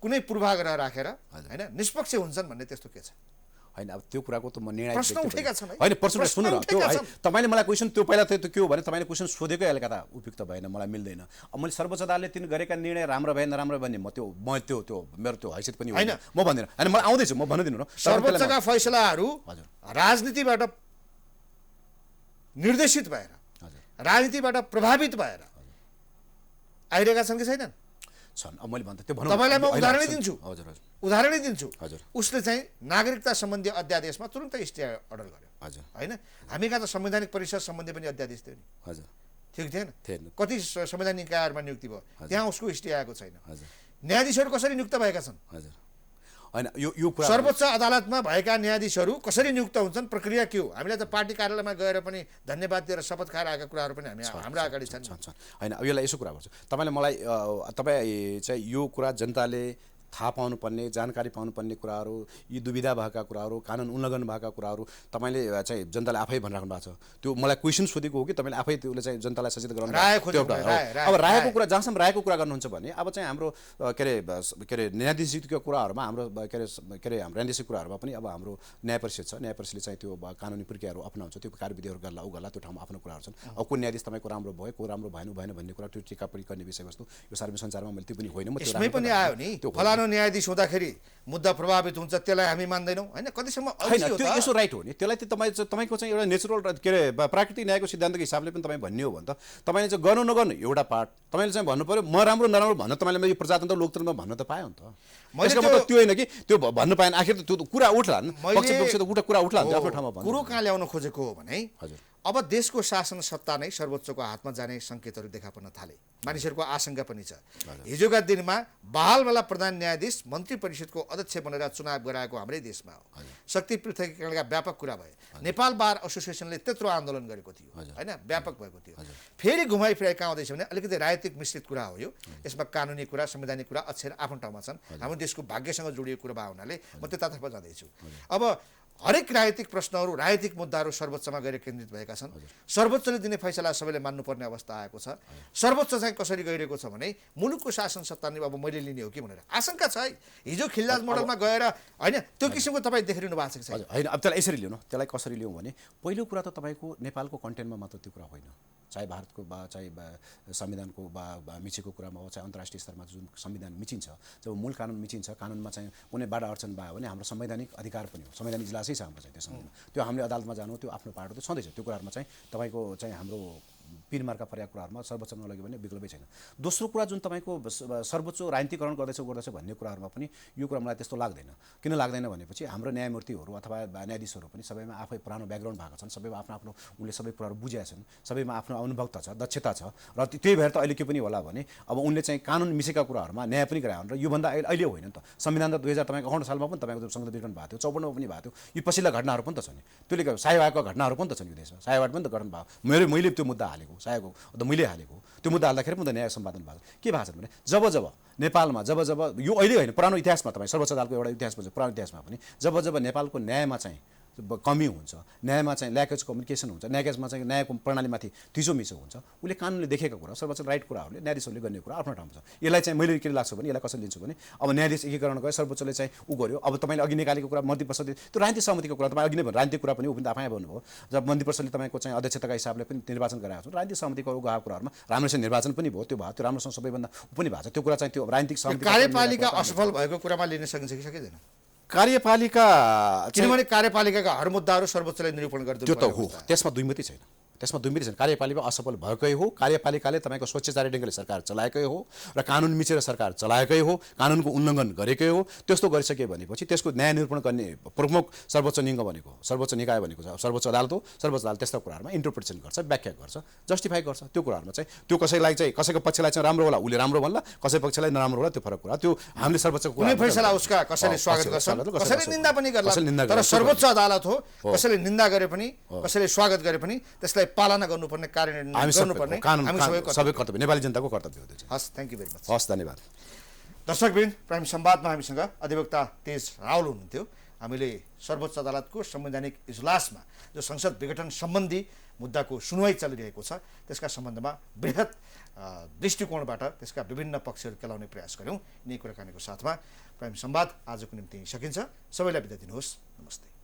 कुनै पूर्वाग्रह राखेर होइन निष्पक्ष हुन्छन् भन्ने त्यस्तो के छ? होइन, अब त्यो कुराको त म निर्णय प्रश्न उठेका छन् है? होइन, प्रश्न सुन्नु न, त्यो उठेका है छन्। तपाईँले मलाई क्वेसन त्यो पहिला त्यो के हो भने तपाईँले क्वेसन सोधेकै अलिकता उपयुक्त भएन, मलाई मिल्दैन। अब मैले सर्वोच्च अदालतले तिन गरेका निर्णय राम्रो भए नराम्रो भन्ने म त्यो मेरो त्यो हैसियत पनि होइन, म भन्दिनँ। होइन, मलाई आउँदैछु, म भनिदिनु न। सर्वोच्चका फैसलाहरू हजुर राजनीतिबाट निर्देशित भएर, राजनीतिबाट प्रभावित भएर आइरहेका छन् कि छैनन्? छन्। अब मैले भन्दा त्यो भनौँ, तपाईँलाई म उदाहरणै दिन्छु, हजुर हजुर उदाहरणै दिन्छु। हजुर। उसले चाहिँ नागरिकता सम्बन्धी अध्यादेशमा तुरुन्तै स्टे अर्डर गर्यो हजुर होइन। हामी कहाँ त संवैधानिक परिषद सम्बन्धी पनि अध्यादेश थियो नि, हजुर ठिक थिएन? थिएन। कति संवैधानिक निकायहरूमा नियुक्ति भयो, त्यहाँ उसको स्टे आएको छैन। हजुर न्यायाधीशहरू कसरी नियुक्त भएका छन्? हजुर होइन, यो कुरा सर्वोच्च अदालतमा भएका न्यायाधीशहरू कसरी नियुक्त हुन्छन्, प्रक्रिया के हो? हामीलाई त पार्टी कार्यालयमा गएर पनि धन्यवाद दिएर शपथ खाएर आएका कुराहरू पनि हाम्रो अगाडि छन्। होइन, अब यसलाई यसो कुरा गर्छु, तपाईँले मलाई तपाईँ चाहिँ यो कुरा जनताले थाहा पाउनुपर्ने, जानकारी पाउनुपर्ने कुराहरू, यी दुविधा भएका कुराहरू, कानुन उल्लङ्घन भएका कुराहरू तपाईँले चाहिँ जनताले आफै भनिराख्नु भएको छ। त्यो मलाई क्वेसन सोधेको हो कि तपाईँले आफै त्यसले चाहिँ जनतालाई सचेत गराउनु? अब रायको कुरा, जहाँसम्म रायको कुरा गर्नुहुन्छ भने अब चाहिँ हाम्रो के अरे न्यायाधीशको कुराहरूमा हाम्रो के अरे हाम्रो न्यायाधीश कुराहरूमा पनि अब हाम्रो न्याय परिषद छ। न्याय परिषदले चाहिँ त्यो कानुनी प्रक्रियाहरू अपनाउँछ, त्यो कार्यविधिहरू गर्ला ऊ गर्ला, त्यो ठाउँमा आफ्नो कुराहरू छन्। अब को न्यायाधीश तपाईँको राम्रो भयो, को राम्रो भएन भन्ने कुरा, त्यो टिकापडी गर्ने विषयवस्तु यो सार्वजनिक सञ्चारमा मैले त्यो पनि होइन, म यसमै पनि आयो नि, फलानु न्यायाधीश हुँदाखेरि मुद्दा प्रभावित हुन्छ, त्यसलाई हामी मान्दैनौँ होइन। कतिसम्म होइन, त्यो यसो राइट हो नि, त्यसलाई चाहिँ तपाईँको चाहिँ एउटा नेचुरल के अरे प्राकृतिक न्यायको सिद्धान्तको हिसाबले पनि तपाईँ भन्ने हो भने त तपाईँले चाहिँ गर्नु नगर्नु एउटा पार्ट तपाईँले चाहिँ भन्नु पऱ्यो। म राम्रो नराम्रो भन्नु तपाईँले यो प्रजातन्त्र लोकतन्त्रमा भन्न त पायो नि त। यसको मतलब त्यो होइन कि त्यो भन्नु पाएन, आखिर त त्यो कुरा उठ्ला नि, पक्ष त कुरा उठ्ला नि आफ्नो ठाउँमा। कुरो कहाँ ल्याउन खोजेको हो भने हजुर अब देशको शासन सत्ता नै सर्वोच्चको हातमा जाने सङ्केतहरू देखा पर्न थाले, मानिसहरूको आशंका पनि छ। हिजोका दिनमा बहालवाला प्रधान न्यायाधीश मन्त्री परिषदको अध्यक्ष बनेर चुनाव गराएको हाम्रै देशमा हो। शक्ति पृथकीकरणका व्यापक कुरा भए, नेपाल बार एसोसिएसनले त्यत्रो आन्दोलन गरेको थियो होइन, व्यापक भएको थियो। फेरि घुमाइ फिराइ कहाँ आउँदैछ भने अलिकति राजनीतिक मिश्रित कुरा हो यो, यसमा कानुनी कुरा, संवैधानिक कुरा अक्षर आफ्नो ठाउँमा छन्। हाम्रो देशको भाग्यसँग जोडिएको कुरा भएको हुनाले म त्यतातर्फ जाँदैछु। अब हरेक राजनीतिक प्रश्नहरू, राजनीतिक मुद्दाहरू सर्वोच्चमा गएर केन्द्रित भएका छन्। सर्वोच्चले दिने फैसला सबैले मान्नुपर्ने अवस्था आएको छ। सर्वोच्च चाहिँ कसरी गइरहेको छ भने मुलुकको शासन सत्ता नै अब मैले लिने हो कि भनेर आशंका छ है। हिजो खिल्लाज मोडलमा गएर होइन त्यो किसिमको तपाईँ देखिरहनु भएको छ। होइन, अब त्यसलाई यसरी लिउँ न, त्यसलाई कसरी लिउँ भने पहिलो कुरा त तपाईँको नेपालको कन्टेन्टमा मात्र त्यो कुरा होइन, चाहे भारतको चाहे संविधानको मिचेको कुरामा हो, चाहे अन्तर्राष्ट्रिय स्तरमा जुन संविधान मिचिन्छ, जब मूल कानुन मिचिन्छ, कानुनमा चाहिँ कुनै बाधा अर्चन भयो भने हाम्रो संवैधानिक अधिकार पनि हो, संवैधानिक इजलासै छ हाम्रो चाहिँ त्यो संविधान, त्यो हामीले अदालतमा जानु, त्यो आफ्नो पाटो त छँदैछ। त्यो कुराहरूमा चाहिँ तपाईँको चाहिँ हाम्रो पिरमार्का परेका कुराहरूमा सर्वोच्चमा लग्यो भने विकल्पै छैन। दोस्रो कुरा जुन तपाईँको सर्वोच्च राजनीतिकरण गर्दैछ भन्ने कुराहरूमा पनि यो कुरा मलाई त्यस्तो लाग्दैन। किन लाग्दैन भनेपछि हाम्रो न्यायमूर्तिहरू अथवा न्यायाधीशहरू पनि सबैमा आफै पुरानो ब्याकग्राउन्ड भएको छन्, सबैमा आफ्नो आफ्नो उनले सबै कुराहरू बुझेका छन्, सबैमा आफ्नो अनुभवता छ, दक्षता छ, र त्यही भएर त अहिले के पनि होला भने अब उनले चाहिँ कानुन मिसेका कुराहरूमा न्याय पनि गरायो र योभन्दा अहिले होइन नि त। संविधान त 2058 सालमा पनि तपाईँको संसद विघटन भएको थियो, 54मा पनि भएको थियो। यो पछिल्ला घटनाहरू पनि त छ नि, त्यसले सायवागको घटनाहरू पनि त छन् यो देशमा, सायवाग पनि त गठन भयो, मैले त्यो मुद्दा हालेको, सायको त मैले हालेको, त्यो मुद्दा हाल्दाखेरि पनि त न्याय सम्पादन भएको के भएको छ भने जब नेपालमा जब यो अहिले होइन पुरानो इतिहासमा तपाईँ सर्वोच्च अदालतको एउटा इतिहास पनि पुरानो इतिहासमा पनि जब नेपालको न्यायमा चाहिँ कमी हुन्छ, न्यायमा चाहिँ ल्याकेज कम्युनिकेसन हुन्छ, न्यायमा चाहिँ न्यायको प्रणालीमाथि थिचोमिचो हुन्छ, उसले कानुनले देखेका कुरा, सर्वोच्च राइट कुराहरूले न्यायाधीशहरूले गर्ने कुरा आफ्नो ठाउँमा छ। यसलाई चाहिँ मैले के लाग्छ भने यसलाई कसरी लिन्छु भने अब न्यायाधीश एकीकरण गयो, सर्वोच्चले चाहिँ ऊ गर्यो। अब तपाईँले अघि निकालेको कुरा मन्त्री परिषदले त्यो राजनीतिक सहमतिको कुरा, तपाईँ अघि नै भन्नु राजनीतिक कुरा पनि ऊ पनि आफै भन्नुभयो। जब मन्त्री परिषदले तपाईँको चाहिँ अध्यक्षताका हिसाबले पनि निर्वाचन गराएको छ, राजनीतिक सहमतिको गएको कुराहरूमा राम्रोसँग निर्वाचन पनि भयो, त्यो भयो, त्यो राम्रोसँग सबैभन्दा ऊ पनि भएको छ। त्यो कुरा चाहिँ त्यो राजनीतिक सहमति कार्यपालिका असफल भएको कुरामा लिन सकिन्छ कि सकिँदैन? कार्यपालिका किनभने कार्यपालिकाका हर मुद्दाहरू सर्वोच्चले निरूपण गर्दै त्यो त हो, त्यसमा दुईमती छैन, त्यसमा दुईमती छैन। कार्यपालिका असफल भएकै हो, कार्यपालिकाले तपाईँको स्वच्छचारी ढङ्गले सरकार चलाएकै हो र कानुन मिचेर सरकार चलाएकै हो, कानुनको उल्लङ्घन गरेकै हो। त्यस्तो गरिसके भनेपछि त्यसको न्याय निरूपण गर्ने प्रमुख सर्वोच्च लिङ्ग भनेको, सर्वोच्च निकाय भनेको छ सर्वोच्च अदालत हो। सर्वोच्च अदालत त्यस्ता कुराहरूमा इन्टरप्रिटेसन गर्छ, व्याख्या गर्छ, जस्टिफाई गर्छ। त्यो कुराहरूमा चाहिँ त्यो कसैलाई चाहिँ कसैको पक्षलाई चाहिँ राम्रो होला उसले राम्रो भन्ला, कसै पक्षलाई नराम्रो होला त्यो फरक कुरा। त्यो हामीले सर्वोच्च कुनै फैसला उसका कसैले स्वागत गर्छन्, कसैले निन्दा पनि गर्ला, तर सर्वोच्च अदालत हो, कसैले निन्दा गरे पनि कसैले स्वागत गरे पनि त्यसलाई पालना गर्नुपर्ने, कार्यान्वयन गर्नुपर्ने हामी सबै कर्तव्य, नेपाली जनताको कर्तव्य हो त्यो। हस्, थ्याङ्क यू भेरी मच। हस्, धन्यवाद। दर्शकवृन्द, प्राइम संवादमा हामीसँग अधिवक्ता तेज रावल हुनुहुन्थ्यो। हामीले सर्वोच्च अदालतको संवैधानिक इजलासमा जो संसद विघटन सम्बन्धी मुद्दाको सुनवाई चलिरहेको छ त्यसका सम्बन्धमा बृहत दृष्टिकोणबाट त्यसका विभिन्न पक्षहरू केलाउने प्रयास गऱ्यौँ। यिनै कुराकानीको साथमा प्राइम संवाद आजको निम्ति सकिन्छ। सबैलाई बिदा दिनुहोस्। नमस्ते।